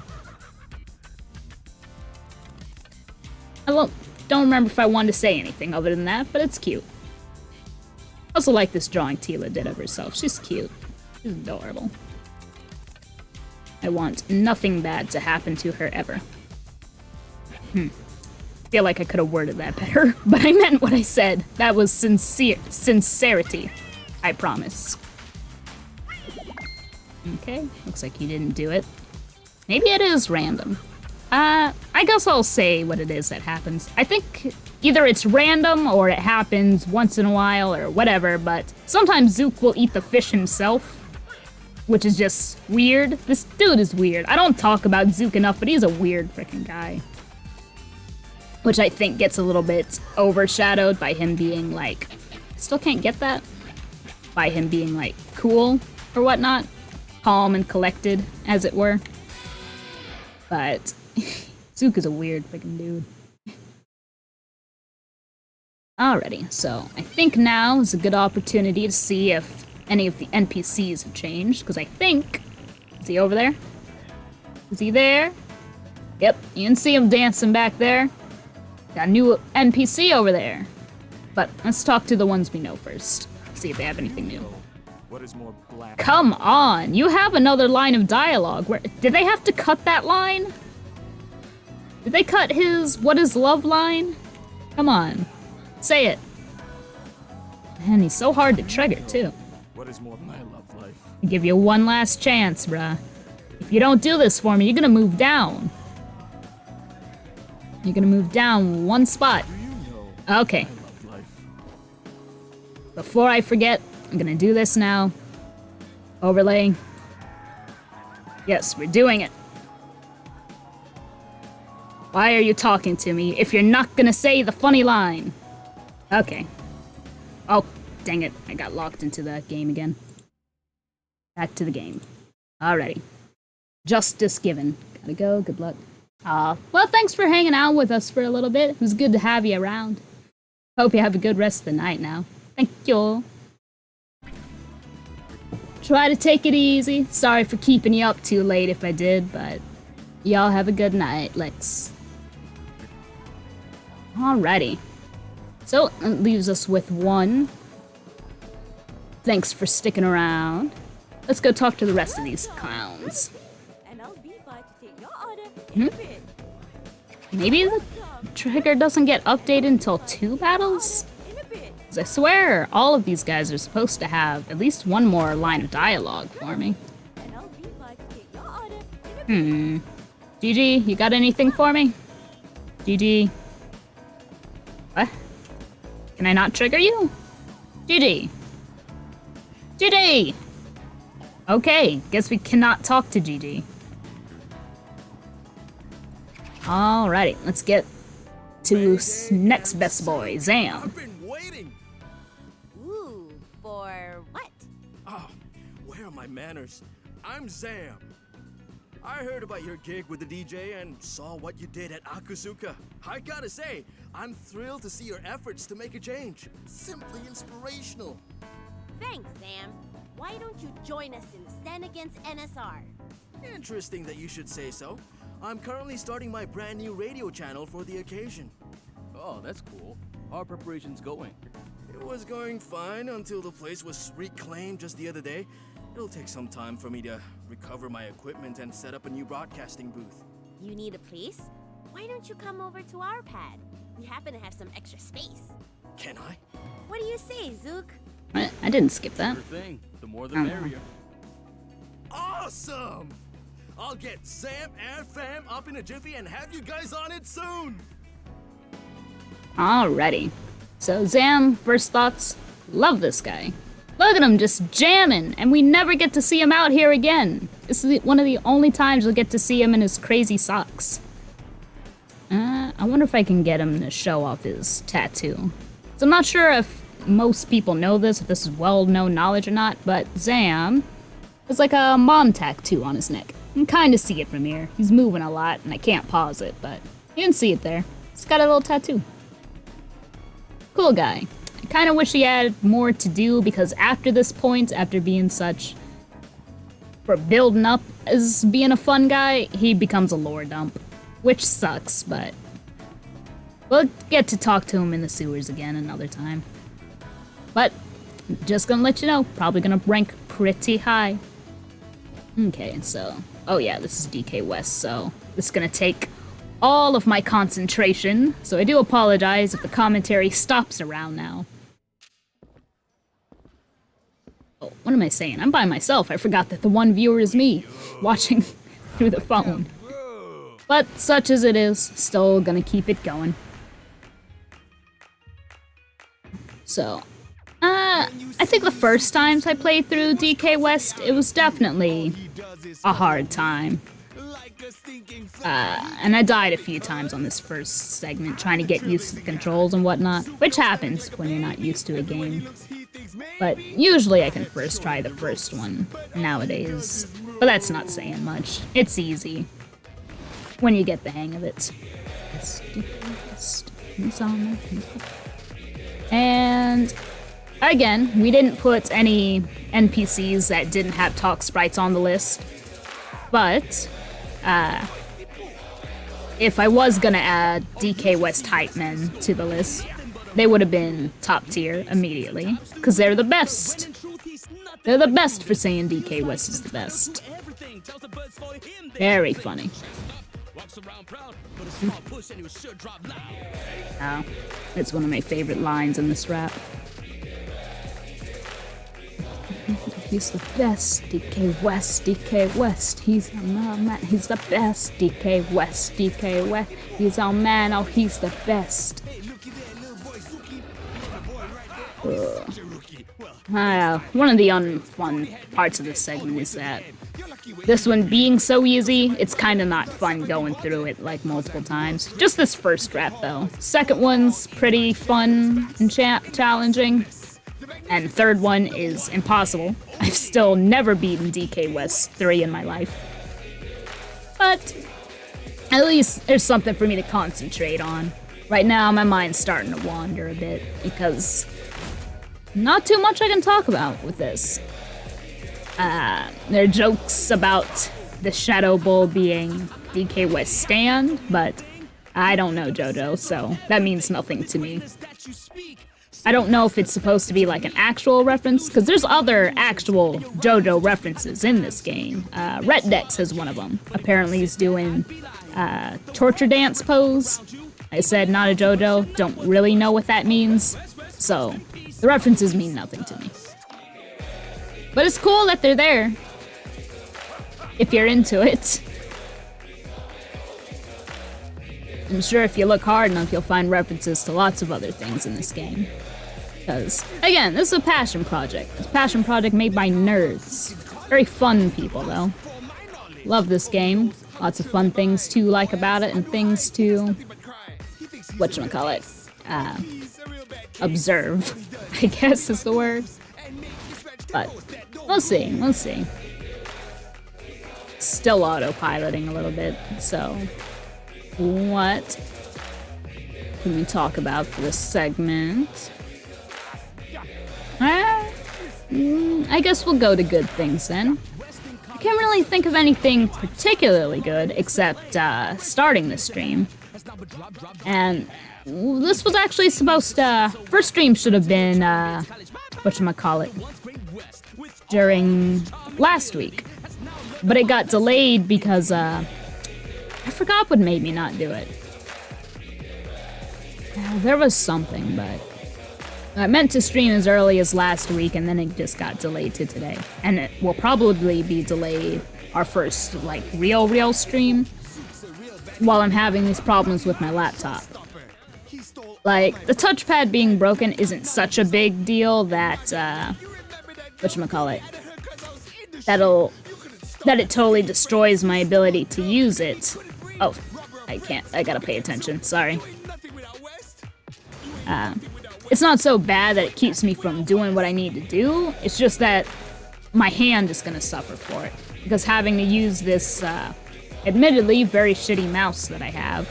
I don't remember if I wanted to say anything other than that, but it's cute. I also like this drawing Tila did of herself. She's cute. She's adorable. I want nothing bad to happen to her ever. Feel like I could have worded that better, but I meant what I said. That was sincerity, I promise. Okay, looks like you didn't do it. Maybe it is random. I guess I'll say what it is that happens. I think either it's random or it happens once in a while or whatever, but sometimes Zook will eat the fish himself, which is just weird. This dude is weird. I don't talk about Zook enough, but he's a weird freaking guy. Which I think gets a little bit overshadowed by him being like... Still can't get that? By him being like cool or whatnot. Calm and collected, as it were. But Zook is a weird freaking dude. Alrighty, so I think now is a good opportunity to see if any of the NPCs have changed, because I think... Is he over there? Is he there? Yep, you can see him dancing back there. Got a new NPC over there. But let's talk to the ones we know first. See if they have anything new. What is more black? Come on! You have another line of dialogue. Where did they have to cut that line? Did they cut his what is love line? Come on. Say it. Man, he's so hard to trigger, too. What is more my love life? I'll give you one last chance, bruh. If you don't do this for me, you're gonna move down. You're gonna move down one spot. Okay. Before I forget, I'm gonna do this now. Overlay. Yes, we're doing it. Why are you talking to me if you're not gonna say the funny line? Okay. Oh, dang it. I got locked into the game again. Back to the game. Alrighty. Justice given. Gotta go. Good luck. Well, thanks for hanging out with us for a little bit. It was good to have you around. Hope you have a good rest of the night now. Thank you. Try to take it easy. Sorry for keeping you up too late if I did, but y'all have a good night, Lex. Alrighty. So, it leaves us with one. Thanks for sticking around. Let's go talk to the rest of these clowns. And I'll be by to take your order in a bit. Maybe the trigger doesn't get updated until 2 battles? 'Cause I swear, all of these guys are supposed to have at least one more line of dialogue for me. GG, you got anything for me? GG. What? Can I not trigger you? GG. GG! Okay, guess we cannot talk to GG. Alrighty, let's get to next best boy, Zam. Ooh, for what? Oh, where are my manners? I'm Zam. I heard about your gig with the DJ and saw what you did at Akusuka. I gotta say, I'm thrilled to see your efforts to make a change. Simply inspirational. Thanks, Sam. Why don't you join us in Stand Against NSR? Interesting that you should say so. I'm currently starting my brand new radio channel for the occasion. Oh, that's cool. How are preparations going? It was going fine until the place was reclaimed just the other day. It'll take some time for me to recover my equipment and set up a new broadcasting booth. You need a place? Why don't you come over to our pad? We happen to have some extra space. Can I? What do you say, Zook? I didn't skip that. Sure thing. The more the merrier. Awesome! I'll get Sam and Fam up in a jiffy and have you guys on it soon! Alrighty. So, Zam, first thoughts? Love this guy. Look at him just jamming, and we never get to see him out here again. This is one of the only times we'll get to see him in his crazy socks. I wonder if I can get him to show off his tattoo. So I'm not sure if most people know this, if this is well-known knowledge or not, but Zam has like a mom tattoo on his neck. You can kind of see it from here. He's moving a lot, and I can't pause it, but you can see it there. He's got a little tattoo. Cool guy. I kind of wish he had more to do, because after this point, after being such... for building up as being a fun guy, he becomes a lore dump. Which sucks, but... we'll get to talk to him in the sewers again another time. But, just gonna let you know, probably gonna rank pretty high. Okay, so... oh yeah, this is DK West, so this is gonna take all of my concentration, so I do apologize if the commentary stops around now. Oh, what am I saying? I'm by myself. I forgot that the one viewer is me, watching through the phone. But such as it is, still gonna keep it going. So, I think the first times I played through DK West, it was definitely a hard time. And I died a few times on this first segment, trying to get used to the controls and whatnot, which happens when you're not used to a game. But usually I can first try the first one nowadays, but that's not saying much. It's easy when you get the hang of it. And again, we didn't put any NPCs that didn't have talk sprites on the list, but if I was gonna add DK West hype men to the list, they would have been top tier immediately, because they're the best. They're the best for saying DK West is the best. Very funny. Oh, it's one of my favorite lines in this rap. He's the best, DK West, DK West. He's our man, he's the best, DK West, DK West. He's our man, oh, he's the best. One of the unfun parts of this segment is that this one being so easy, it's kind of not fun going through it like multiple times. Just this first rap though. Second one's pretty fun and challenging. And third one is impossible. I've still never beaten DK West 3 in my life. But at least there's something for me to concentrate on. Right now my mind's starting to wander a bit because not too much I can talk about with this. There are jokes about the Shadow Bull being DK West's stand, but I don't know JoJo, so that means nothing to me. I don't know if it's supposed to be like an actual reference, because there's other actual JoJo references in this game. Retdex has one of them. Apparently he's doing torture dance pose. I said not a JoJo, don't really know what that means, so the references mean nothing to me. But it's cool that they're there, if you're into it. I'm sure if you look hard enough, you'll find references to lots of other things in this game. Because, again, this is a passion project. It's a passion project made by nerds. Very fun people, though. Love this game. Lots of fun things to like about it and things to... whatchamacallit? Observe, I guess is the word. But, we'll see, we'll see. Still autopiloting a little bit, so... what can we talk about for this segment? I guess we'll go to good things then. I can't really think of anything particularly good except starting the stream. And this was actually supposed to... first stream should have been, whatchamacallit, during last week. But it got delayed because, I forgot what made me not do it. There was something, but... I meant to stream as early as last week, and then it just got delayed to today. And it will probably be delayed, our first, like, real stream, while I'm having these problems with my laptop. Like, the touchpad being broken isn't such a big deal that, whatchamacallit, that it totally destroys my ability to use it. Oh, I gotta pay attention, sorry. It's not so bad that it keeps me from doing what I need to do, it's just that my hand is gonna suffer for it. Because having to use this, admittedly very shitty mouse that I have,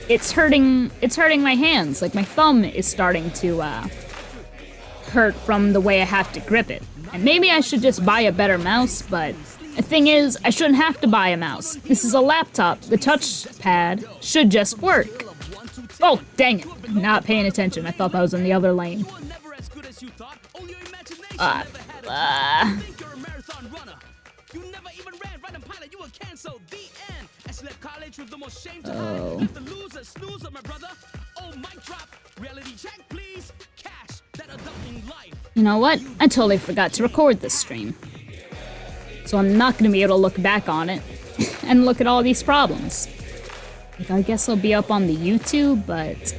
it's hurting my hands. Like, my thumb is starting to, hurt from the way I have to grip it. And maybe I should just buy a better mouse, but the thing is, I shouldn't have to buy a mouse. This is a laptop. The touchpad should just work. Oh, dang it. Not paying attention. I thought that was in the other lane. Oh. You know what? I totally forgot to record this stream. So I'm not gonna be able to look back on it and look at all these problems. Like, I guess I'll be up on the YouTube, but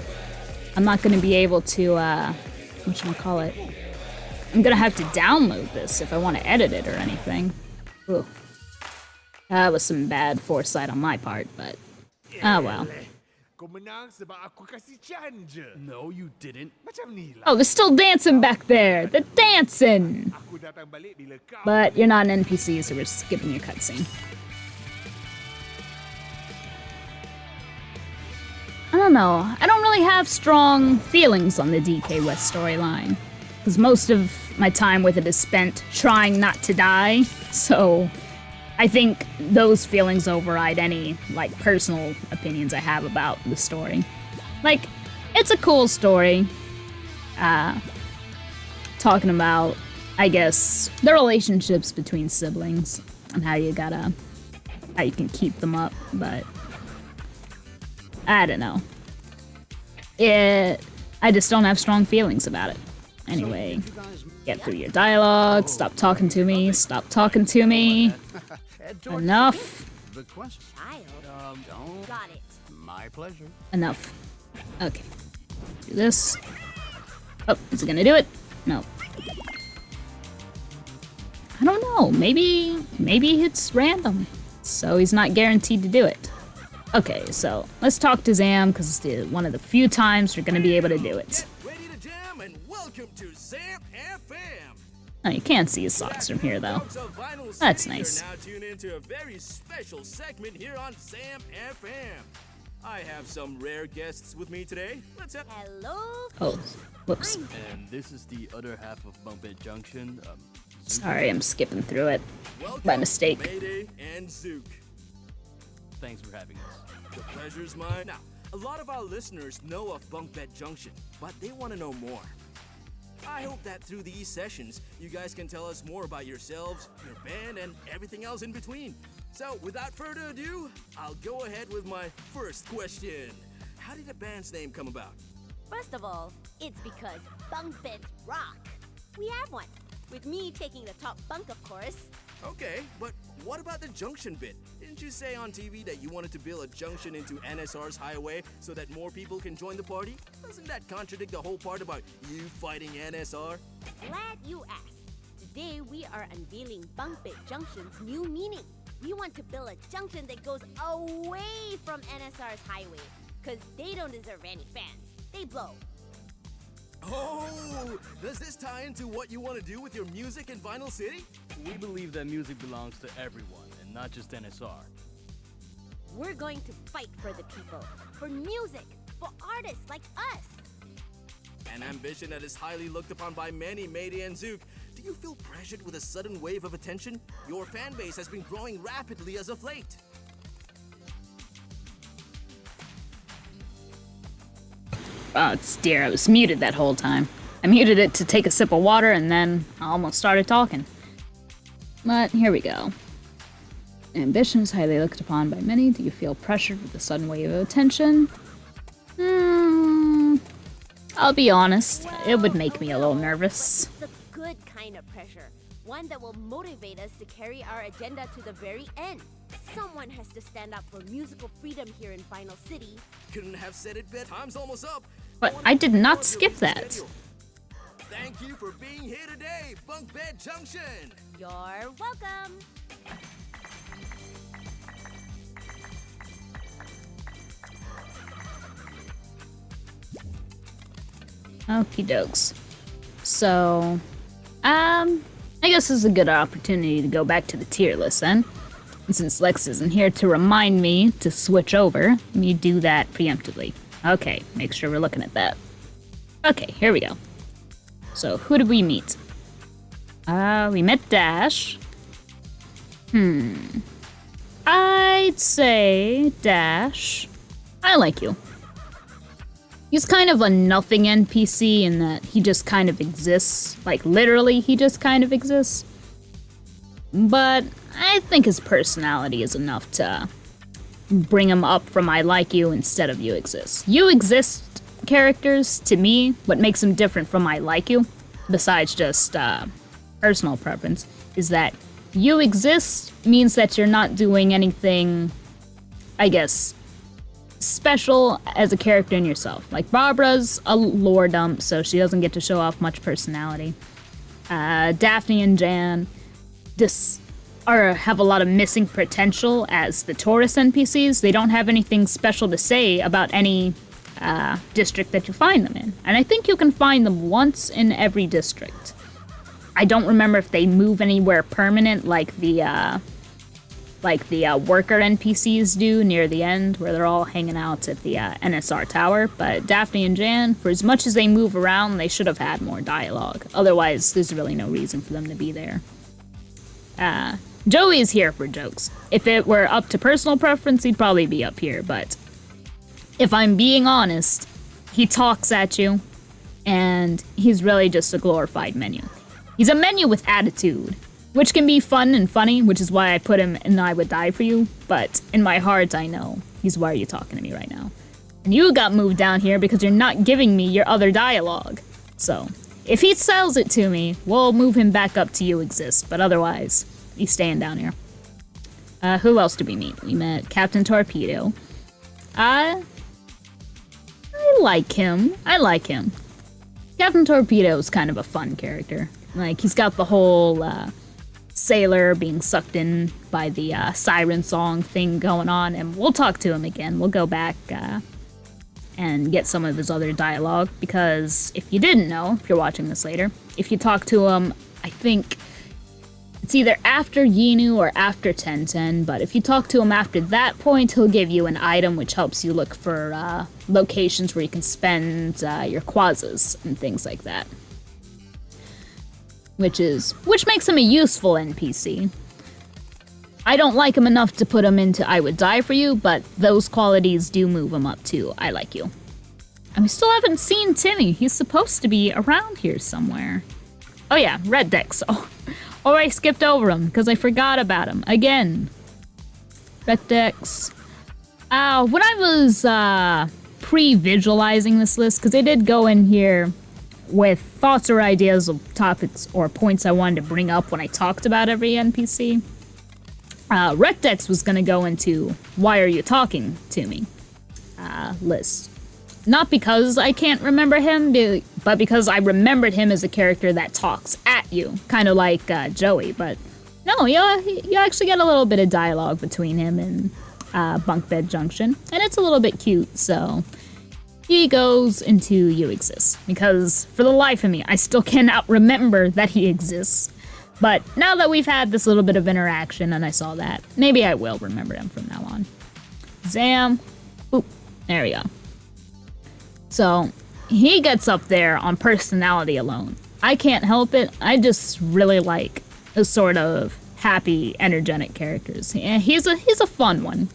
I'm not gonna be able to, whatchamacallit? I'm gonna have to download this if I want to edit it or anything. Ooh. That was some bad foresight on my part, but... oh well. No, you didn't. Oh, they're still dancing back there! They're dancing! But you're not an NPC, so we're skipping your cutscene. I don't know. I don't really have strong feelings on the DK West storyline. Because most of my time with it is spent trying not to die, so... I think those feelings override any, like, personal opinions I have about the story. Like, it's a cool story. Talking about, I guess, the relationships between siblings and how you can keep them up, but I don't know. I just don't have strong feelings about it. Anyway, get through your dialogue, stop talking to me, stop talking to me. Enough. Got it. My pleasure. Enough. Okay. Do this. Oh, is it gonna do it? No. I don't know. Maybe it's random. So he's not guaranteed to do it. Okay, so let's talk to Zam, because it's one of the few times we're gonna be able to do it. Ready to jam and welcome to Zam FM. Oh, you can't see his socks from here, though. That's nice. Now tune into a very special segment here on Zam FM. I have some rare guests with me today. Let's have... Hello? Oh, whoops. And this is the other half of Bumphead Junction. Sorry, I'm skipping through it. By mistake. Mayday and Zook. Thanks for having us. The pleasure's mine. Now, a lot of our listeners know of Bunkbed Junction, but they want to know more. I hope that through these sessions, you guys can tell us more about yourselves, your band, and everything else in between. So, without further ado, I'll go ahead with my first question. How did the band's name come about? First of all, it's because bunk beds rock. We have one, with me taking the top bunk, of course. Okay, but What about the junction bit? Didn't you say on TV that you wanted to build a junction into NSR's highway so that more people can join the party? Doesn't that contradict the whole part about you fighting NSR? Glad you asked. Today we are unveiling Bunk Bed Junction's new meaning. We want to build a junction that goes away from NSR's highway, because they don't deserve any fans. They blow. Oh, does this tie into what you want to do with your music in Vinyl City? We believe that music belongs to everyone, and not just NSR. We're going to fight for the people, for music, for artists like us. An ambition that is highly looked upon by many, Mayday and Zook. Do you feel pressured with a sudden wave of attention? Your fan base has been growing rapidly as of late. Oh, it's dear. I was muted that whole time. I muted it to take a sip of water, and then I almost started talking. But here we go. Ambition is highly looked upon by many. Do you feel pressured with a sudden wave of attention? I'll be honest. It would make me a little nervous. The good kind of pressure. One that will motivate us to carry our agenda to the very end. Someone has to stand up for musical freedom here in Vinyl City. Couldn't have said it better. Time's almost up. But I did not skip that. Thank you for being here today, Bunk Bed Junction. You're welcome. Okie dokes. So, I guess this is a good opportunity to go back to the tier list then. And since Lex isn't here to remind me to switch over, let me do that preemptively. Okay, make sure we're looking at that. Okay, here we go. So, who did we meet? We met Dash. I'd say Dash. I like you. He's kind of a nothing NPC in that he just kind of exists. Like, literally, he just kind of exists. But I think his personality is enough to bring him up from I like you instead of you exist. You exist characters, to me, what makes them different from I like you, besides just personal preference, is that you exist means that you're not doing anything, I guess, special as a character in yourself. Like, Barbara's a lore dump, so she doesn't get to show off much personality. Daphne and Jan have a lot of missing potential as the tourist NPCs. They don't have anything special to say about any district that you find them in. And I think you can find them once in every district. I don't remember if they move anywhere permanent like the worker NPCs do near the end, where they're all hanging out at the NSR tower. But Daphne and Jan, for as much as they move around, they should have had more dialogue. Otherwise, there's really no reason for them to be there. Joey is here for jokes. If it were up to personal preference, he'd probably be up here, but if I'm being honest, he talks at you, and he's really just a glorified menu. He's a menu with attitude, which can be fun and funny, which is why I put him in I Would Die For You, but in my heart I know he's why are you talking to me right now. And you got moved down here because you're not giving me your other dialogue. So, if he sells it to me, we'll move him back up to you exist, but otherwise, he's staying down here. Who else did we meet? We met Captain Torpedo. I like him. Captain Torpedo is kind of a fun character. Like, he's got the whole, sailor being sucked in by the, siren song thing going on, and we'll talk to him again. We'll go back, and get some of his other dialogue, because if you didn't know, if you're watching this later, if you talk to him, I think it's either after Yinu or after 1010, but if you talk to him after that point, he'll give you an item which helps you look for locations where you can spend your quazzas and things like that. Which makes him a useful NPC. I don't like him enough to put him into I Would Die For You, but those qualities do move him up to I Like You. And we still haven't seen Timmy. He's supposed to be around here somewhere. Oh yeah, Red Dex. Oh, I skipped over him because I forgot about him again. Red Dex. When I was pre-visualizing this list, because I did go in here with thoughts or ideas of topics or points I wanted to bring up when I talked about every NPC. Rectex was gonna go into Why Are You Talking to Me list. Not because I can't remember him, but because I remembered him as a character that talks at you, kind of like Joey, but no, you actually get a little bit of dialogue between him and Bunk Bed Junction, and it's a little bit cute, so he goes into You Exist, because for the life of me, I still cannot remember that he exists. But now that we've had this little bit of interaction and I saw that, maybe I will remember him from now on. Zam. Oop, there we go. So, he gets up there on personality alone. I can't help it. I just really like the sort of happy, energetic characters. Yeah, he's a fun one.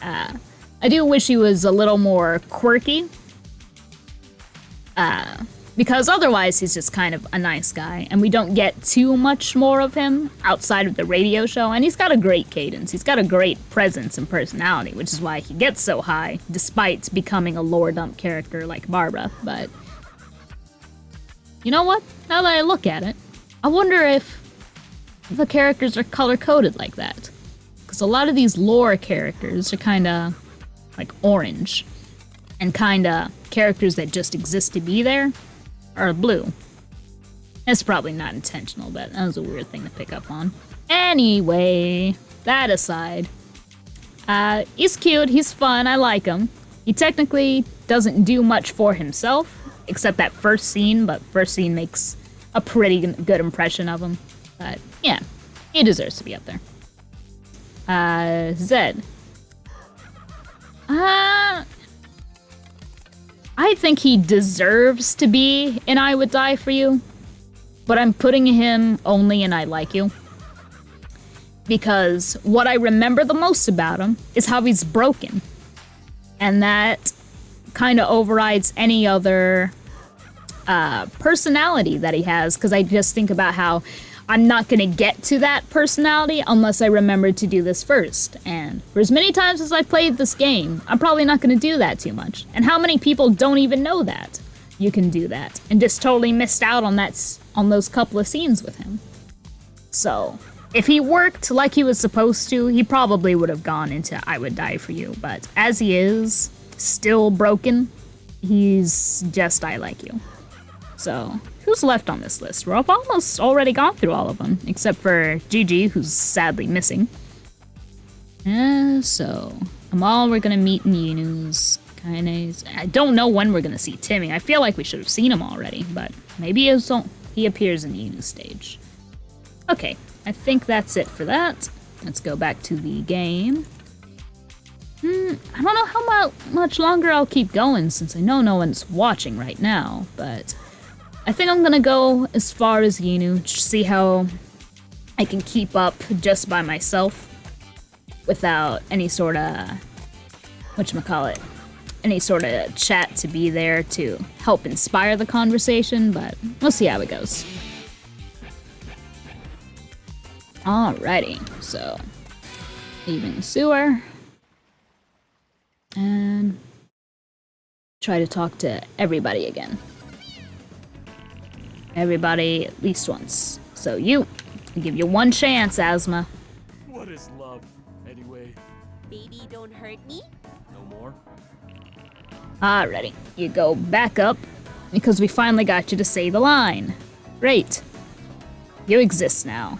I do wish he was a little more quirky. Because otherwise he's just kind of a nice guy, and we don't get too much more of him outside of the radio show, and he's got a great cadence. He's got a great presence and personality, which is why he gets so high, despite becoming a lore dump character like Barbara. But you know what? Now that I look at it, I wonder if the characters are color-coded like that. Because a lot of these lore characters are kinda like orange, and kinda characters that just exist to be there are blue. It's probably not intentional, but that was a weird thing to pick up on. Anyway, that aside, he's cute, he's fun, I like him. He technically doesn't do much for himself, except that first scene, but first scene makes a pretty good impression of him. But yeah, he deserves to be up there. Zed. I think he deserves to be in I Would Die For You, but I'm putting him only in I Like You. Because what I remember the most about him is how he's broken. And that kind of overrides any other personality that he has, because I just think about how I'm not going to get to that personality unless I remember to do this first. And for as many times as I've played this game, I'm probably not going to do that too much. And how many people don't even know that you can do that and just totally missed out on those couple of scenes with him. So, if he worked like he was supposed to, he probably would have gone into I Would Die For You. But as he is, still broken, he's just I Like You. So, who's left on this list? We've almost already gone through all of them, except for Gigi, who's sadly missing. So, Amal, we're gonna meet in Yinu's. I don't know when we're gonna see Timmy. I feel like we should have seen him already, but maybe he appears in Yinu's stage. Okay, I think that's it for that. Let's go back to the game. I don't know how much longer I'll keep going, since I know no one's watching right now, but I think I'm gonna go as far as Yinu, just see how I can keep up just by myself without any sort of, any sort of chat to be there to help inspire the conversation, but we'll see how it goes. Alrighty, so leaving the sewer and try to talk to everybody again. Everybody at least once. So I give you one chance, Asma. What is love, anyway? Baby, don't hurt me. No more? Alrighty, you go back up, because we finally got you to say the line. Great. You exist now.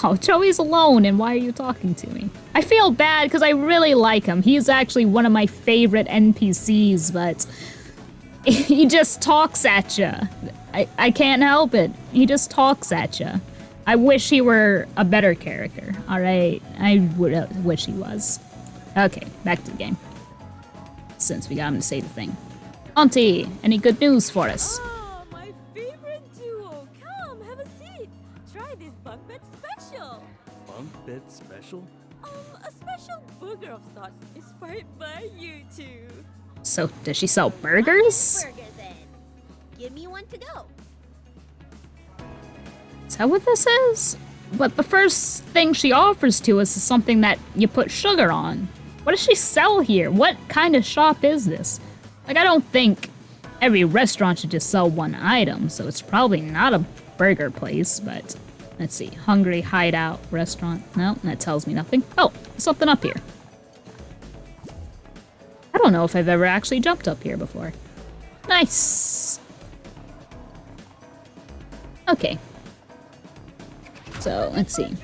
Oh, Joey's alone, and why are you talking to me? I feel bad, because I really like him. He's actually one of my favorite NPCs, but he just talks at you. I can't help it. He just talks at you. I wish he were a better character. Alright, I would wish he was. Okay, back to the game. Since we got him to say the thing. Auntie, any good news for us? Ah, my favorite duo. Come, have a seat. Try this bunk bed special. Bunk bed special? A special burger of sorts inspired by you two. So, does she sell burgers? Burger then. Give me one to go. Is that what this is? But the first thing she offers to us is something that you put sugar on. What does she sell here? What kind of shop is this? Like, I don't think every restaurant should just sell one item, so it's probably not a burger place, but Let's see. Hungry Hideout Restaurant. No, that tells me nothing. Oh, something up here. I don't know if I've ever actually jumped up here before. Nice! Okay. So, let's see.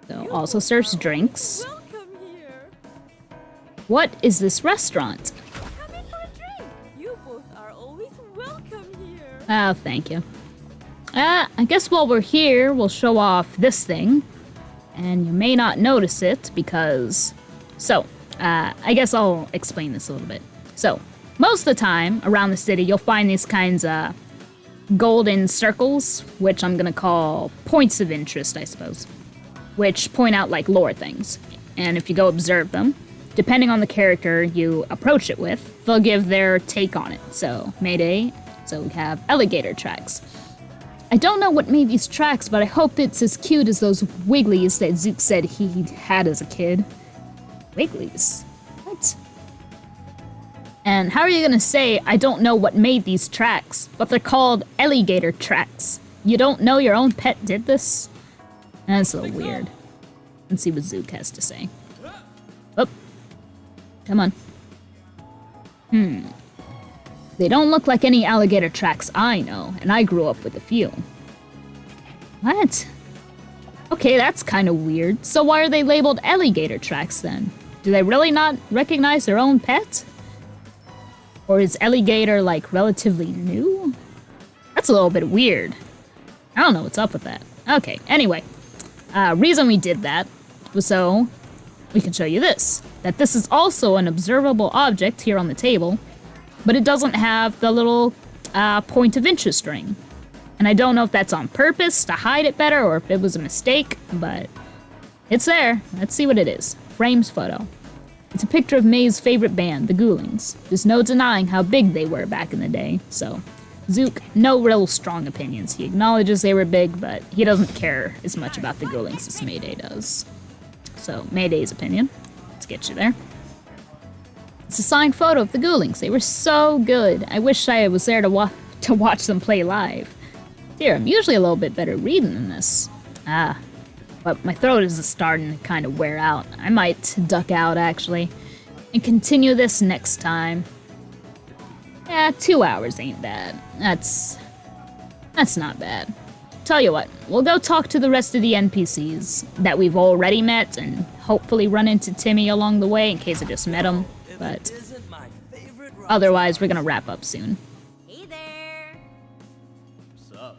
So, also serves drinks. What is this restaurant? Come in for a drink. You both are always welcome here. Oh, thank you. I guess while we're here, we'll show off this thing. And you may not notice it because... So, I guess I'll explain this a little bit. So, most of the time, around the city, you'll find these kinds of golden circles, which I'm gonna call points of interest, I suppose. Which point out, like, lore things. And if you go observe them, depending on the character you approach it with, they'll give their take on it. So, Mayday, so we have alligator tracks. I don't know what made these tracks, but I hope it's as cute as those Wigglies that Zook said he had as a kid. Wigglies? What? And how are you gonna say, I don't know what made these tracks, but they're called alligator tracks? You don't know your own pet did this? That's a little weird. Let's see what Zook has to say. Oh. Come on. They don't look like any alligator tracks I know, and I grew up with a few. What? Okay, that's kind of weird. So why are they labeled alligator tracks then? Do they really not recognize their own pet? Or is alligator, like, relatively new? That's a little bit weird. I don't know what's up with that. Okay, anyway. Reason we did that was so we can show you this. That this is also an observable object here on the table, but it doesn't have the little point of interest ring. And I don't know if that's on purpose to hide it better or if it was a mistake, but it's there. Let's see what it is. Frames photo. It's a picture of May's favorite band, the Ghoulings. There's no denying how big they were back in the day, so... Zook, no real strong opinions. He acknowledges they were big, but he doesn't care as much about the Ghoulings as Mayday does. So, Mayday's opinion. Let's get you there. It's a signed photo of the Ghoulings. They were so good. I wish I was there to watch them play live. Dear, I'm usually a little bit better reading than this. But my throat is starting to kind of wear out. I might duck out, actually, and continue this next time. Yeah, 2 hours ain't bad. That's not bad. Tell you what, we'll go talk to the rest of the NPCs that we've already met and hopefully run into Timmy along the way in case I just met him, but otherwise we're gonna wrap up soon. Hey there! What's up?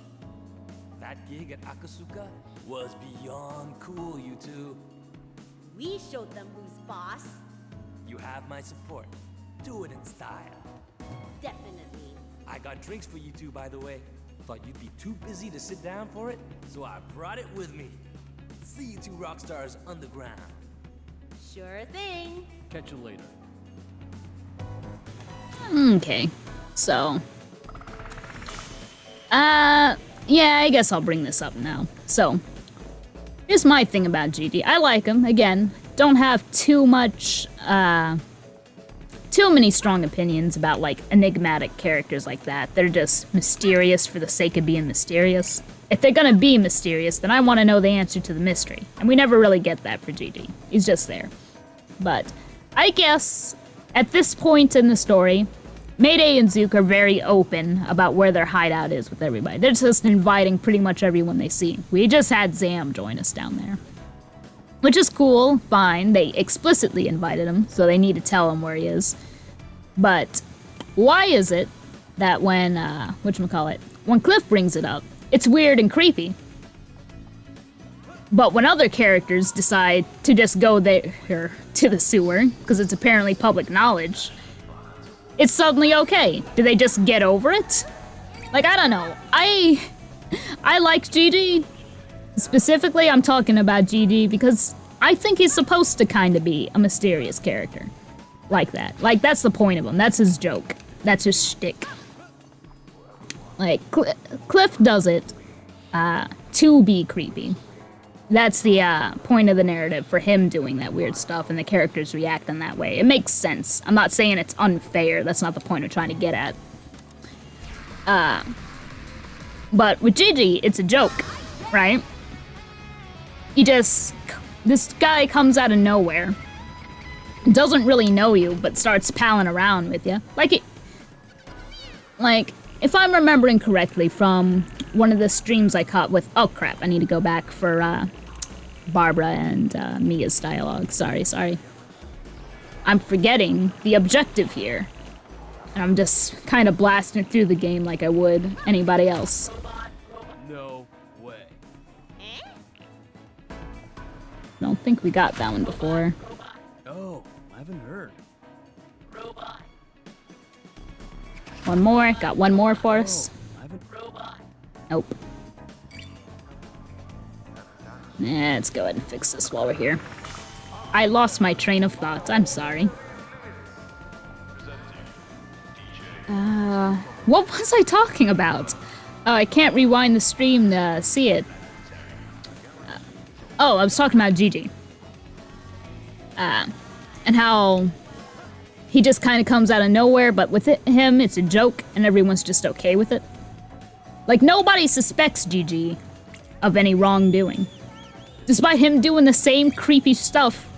That gig at Akasuka was beyond cool, you two. We showed them who's boss. You have my support. Do it in style. Definitely. I got drinks for you two, by the way. Thought you'd be too busy to sit down for it, so I brought it with me. See you two rock stars underground. Sure thing. Catch you later. Okay, so... yeah, I guess I'll bring this up now. So, here's my thing about GD. I like him, again. Don't have too much, too many strong opinions about, like, enigmatic characters like that. They're just mysterious for the sake of being mysterious. If they're gonna be mysterious, then I want to know the answer to the mystery. And we never really get that for GD. He's just there. But I guess at this point in the story, Mayday and Zook are very open about where their hideout is with everybody. They're just inviting pretty much everyone they see. We just had Zam join us down there. Which is cool, fine. They explicitly invited him, so they need to tell him where he is. But why is it that when, when Cliff brings it up, it's weird and creepy? But when other characters decide to just go there to the sewer, because it's apparently public knowledge, it's suddenly okay. Do they just get over it? Like, I don't know. I like GD. Specifically, I'm talking about GD because I think he's supposed to kind of be a mysterious character. Like that. Like, that's the point of him. That's his joke. That's his shtick. Like, Cliff does it to be creepy. That's the point of the narrative for him doing that weird stuff and the characters reacting that way. It makes sense. I'm not saying it's unfair. That's not the point I'm trying to get at. But with Gigi, it's a joke. right? This guy comes out of nowhere, doesn't really know you, but starts palling around with you. Like, if I'm remembering correctly from one of the streams I caught with, oh crap, I need to go back for, Barbara and, Mia's dialogue. Sorry. I'm forgetting the objective here. And I'm just kind of blasting through the game like I would anybody else. No way. Don't think we got that one before. Oh, I haven't heard. One more. Got one more for us. Nope. Let's go ahead and fix this while we're here. I lost my train of thought. I'm sorry. What was I talking about? Oh, I can't rewind the stream to see it. Oh, I was talking about Gigi. And how he just kind of comes out of nowhere, but with him, it's a joke, and everyone's just okay with it. Like, nobody suspects Gigi of any wrongdoing. Despite him doing the same creepy stuff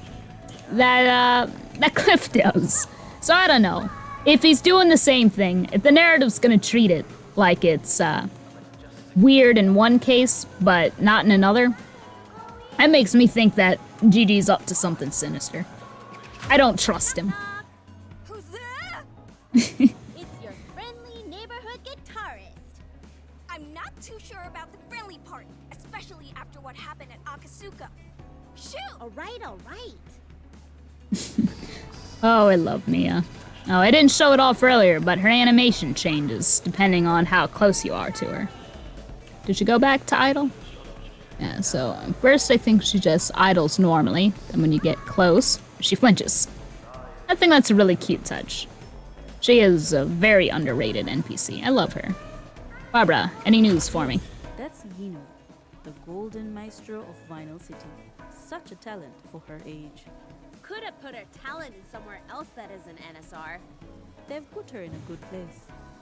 that Cliff does. So I don't know. If he's doing the same thing, if the narrative's gonna treat it like it's weird in one case, but not in another, that makes me think that Gigi's up to something sinister. I don't trust him. Who's there? It's your friendly neighborhood guitarist. I'm not too sure about the friendly part, especially after what happened at Akasuka. Shoot! All right. Oh, I love Mia. Oh, I didn't show it off earlier, but her animation changes depending on how close you are to her. Did she go back to idle? Yeah, so first I think she just idles normally, then when you get close, she flinches. I think that's a really cute touch. She is a very underrated NPC. I love her. Barbara, any news for me? That's Yino, the golden maestro of Vinyl City. Such a talent for her age. Could have put her talent in somewhere else that isn't NSR. They've put her in a good place.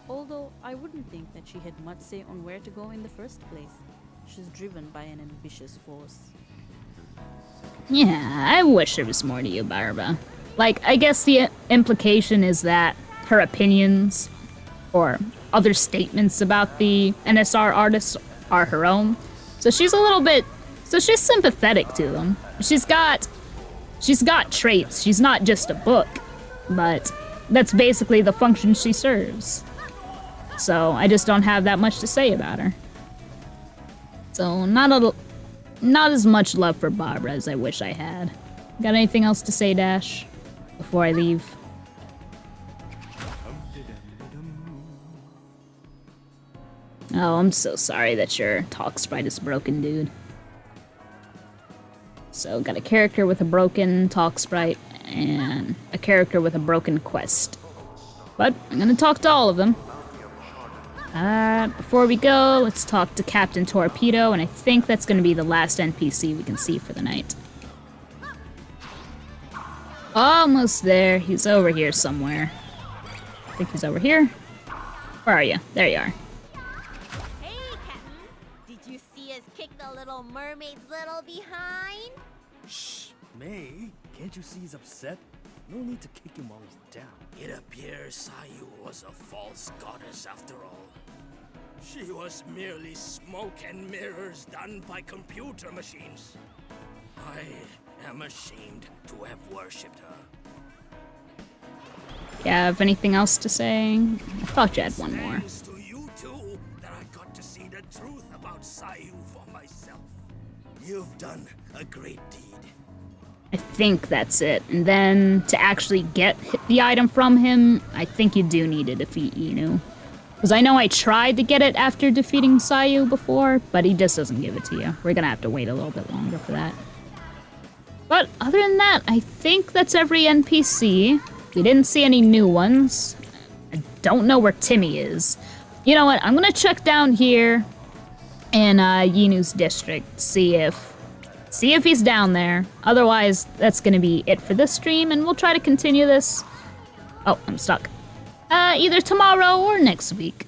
Although I wouldn't think that she had much say on where to go in the first place. She's driven by an ambitious force. Yeah, I wish there was more to you, Barbara. Like, I guess the implication is that her opinions or other statements about the NSR artists are her own. So she's sympathetic to them. She's got traits. She's not just a book, but that's basically the function she serves. So I just don't have that much to say about her. So not as much love for Barbara as I wish I had. Got anything else to say, Dash, before I leave? Oh, I'm so sorry that your talk sprite is broken, dude. So, got a character with a broken talk sprite, and a character with a broken quest. But, I'm gonna talk to all of them. Before we go, let's talk to Captain Torpedo, and I think that's gonna be the last NPC we can see for the night. Almost there. He's over here somewhere. I think he's over here. Where are you? There you are. Hey, Captain. Did you see us kick the Little Mermaid's little behind? Shh, May. Can't you see he's upset? No need to kick him while he's down. It appears Sayu was a false goddess after all. She was merely smoke and mirrors done by computer machines. I am ashamed to have worshipped her. Yeah, have anything else to say? I thought you had one more. Thanks to you two that I got to see the truth about Sayu for myself. You've done a great deed. I think that's it. And then, to actually get the item from him, I think you do need to defeat Inu. Because I know I tried to get it after defeating Sayu before, but he just doesn't give it to you. We're gonna have to wait a little bit longer for that. But other than that, I think that's every NPC. We didn't see any new ones. I don't know where Timmy is. You know what, I'm gonna check down here in Yinu's district, see if he's down there. Otherwise, that's gonna be it for this stream, and we'll try to continue this. Oh, I'm stuck. Either tomorrow or next week.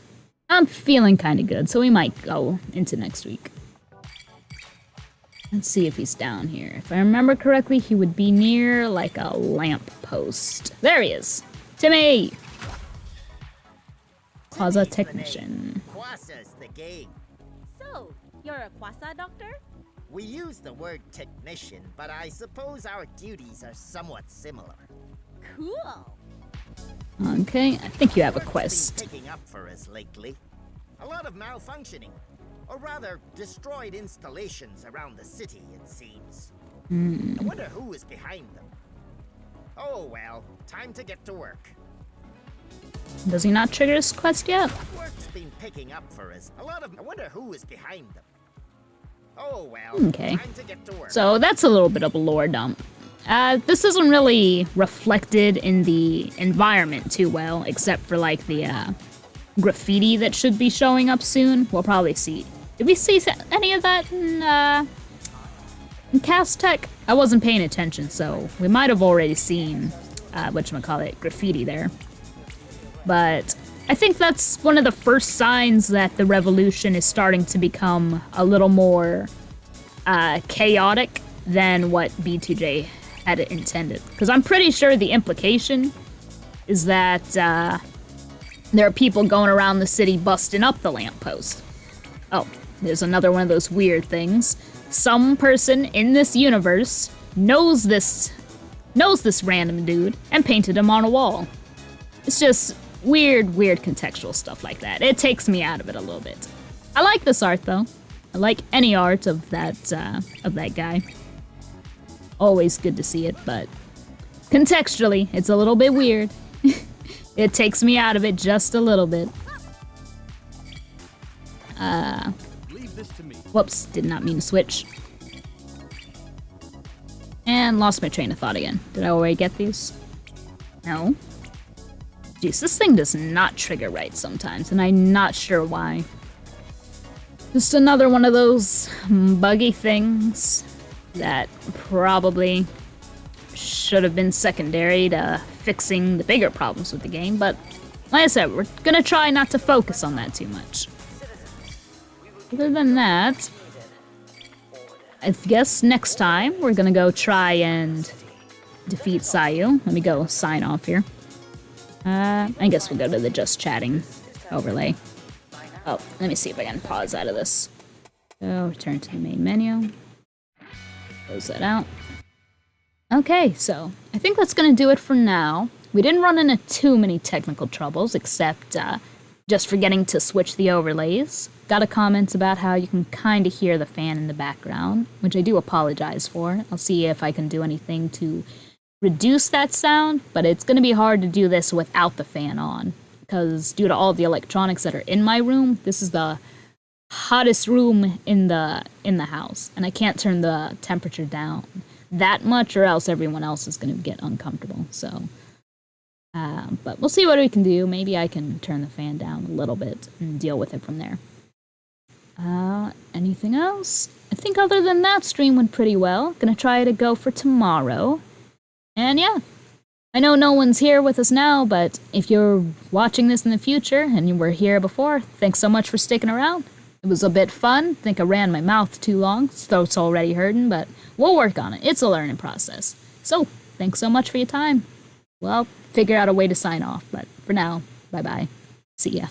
I'm feeling kind of good, so we might go into next week. Let's see if he's down here. If I remember correctly, he would be near like a lamp post. There he is. Timmy! Plaza Technician. Quassa's the game. So, you're a Quassa doctor? We use the word technician, but I suppose our duties are somewhat similar. Cool. Okay, I think you have a Work's quest. been picking up for us lately. A lot of malfunctioning, or rather, destroyed installations around the city, it seems. I wonder who is behind them. Oh well, time to get to work. Does he not trigger his quest yet? Work's been picking up for us. I wonder who is behind them. Oh well, Okay. time to get to work. So that's a little bit of a lore dump. This isn't really reflected in the environment too well, except for like the graffiti that should be showing up soon. We'll probably see. Did we see any of that in Cast Tech? I wasn't paying attention, so we might have already seen whatchamacallit, graffiti there. But I think that's one of the first signs that the revolution is starting to become a little more chaotic than what B2J had intended. Because I'm pretty sure the implication is that there are people going around the city busting up the lamppost. Oh, there's another one of those weird things. Some person in this universe knows this random dude and painted him on a wall. It's just weird contextual stuff like that. It takes me out of it a little bit. I like this art though. I like any art of that guy. Always good to see it, but contextually, it's a little bit weird. It takes me out of it just a little bit. Leave this to me. Whoops, did not mean to switch. And lost my train of thought again. Did I already get these? No. Jeez, this thing does not trigger right sometimes, and I'm not sure why. Just another one of those buggy things that probably should have been secondary to fixing the bigger problems with the game, but like I said, we're gonna try not to focus on that too much. Other than that, I guess next time we're gonna go try and defeat Sayu. Let me go sign off here. I guess we'll go to the just chatting overlay. Oh, let me see if I can pause out of this. So, return to the main menu. Close that out. Okay, so I think that's gonna do it for now. We didn't run into too many technical troubles, except just forgetting to switch the overlays. Got a comment about how you can kind of hear the fan in the background, which I do apologize for. I'll see if I can do anything to reduce that sound, but it's going to be hard to do this without the fan on, because due to all the electronics that are in my room, this is the hottest room in the house, and I can't turn the temperature down that much, or else everyone else is going to get uncomfortable. So, but we'll see what we can do. Maybe I can turn the fan down a little bit and deal with it from there. Anything else? I think other than that, stream went pretty well. Gonna try to go for tomorrow. And yeah, I know no one's here with us now, but if you're watching this in the future and you were here before, thanks so much for sticking around. It was a bit fun. I think I ran my mouth too long, throat's already hurting, but we'll work on it. It's a learning process. So, thanks so much for your time. Well, figure out a way to sign off, but for now, bye-bye. See ya.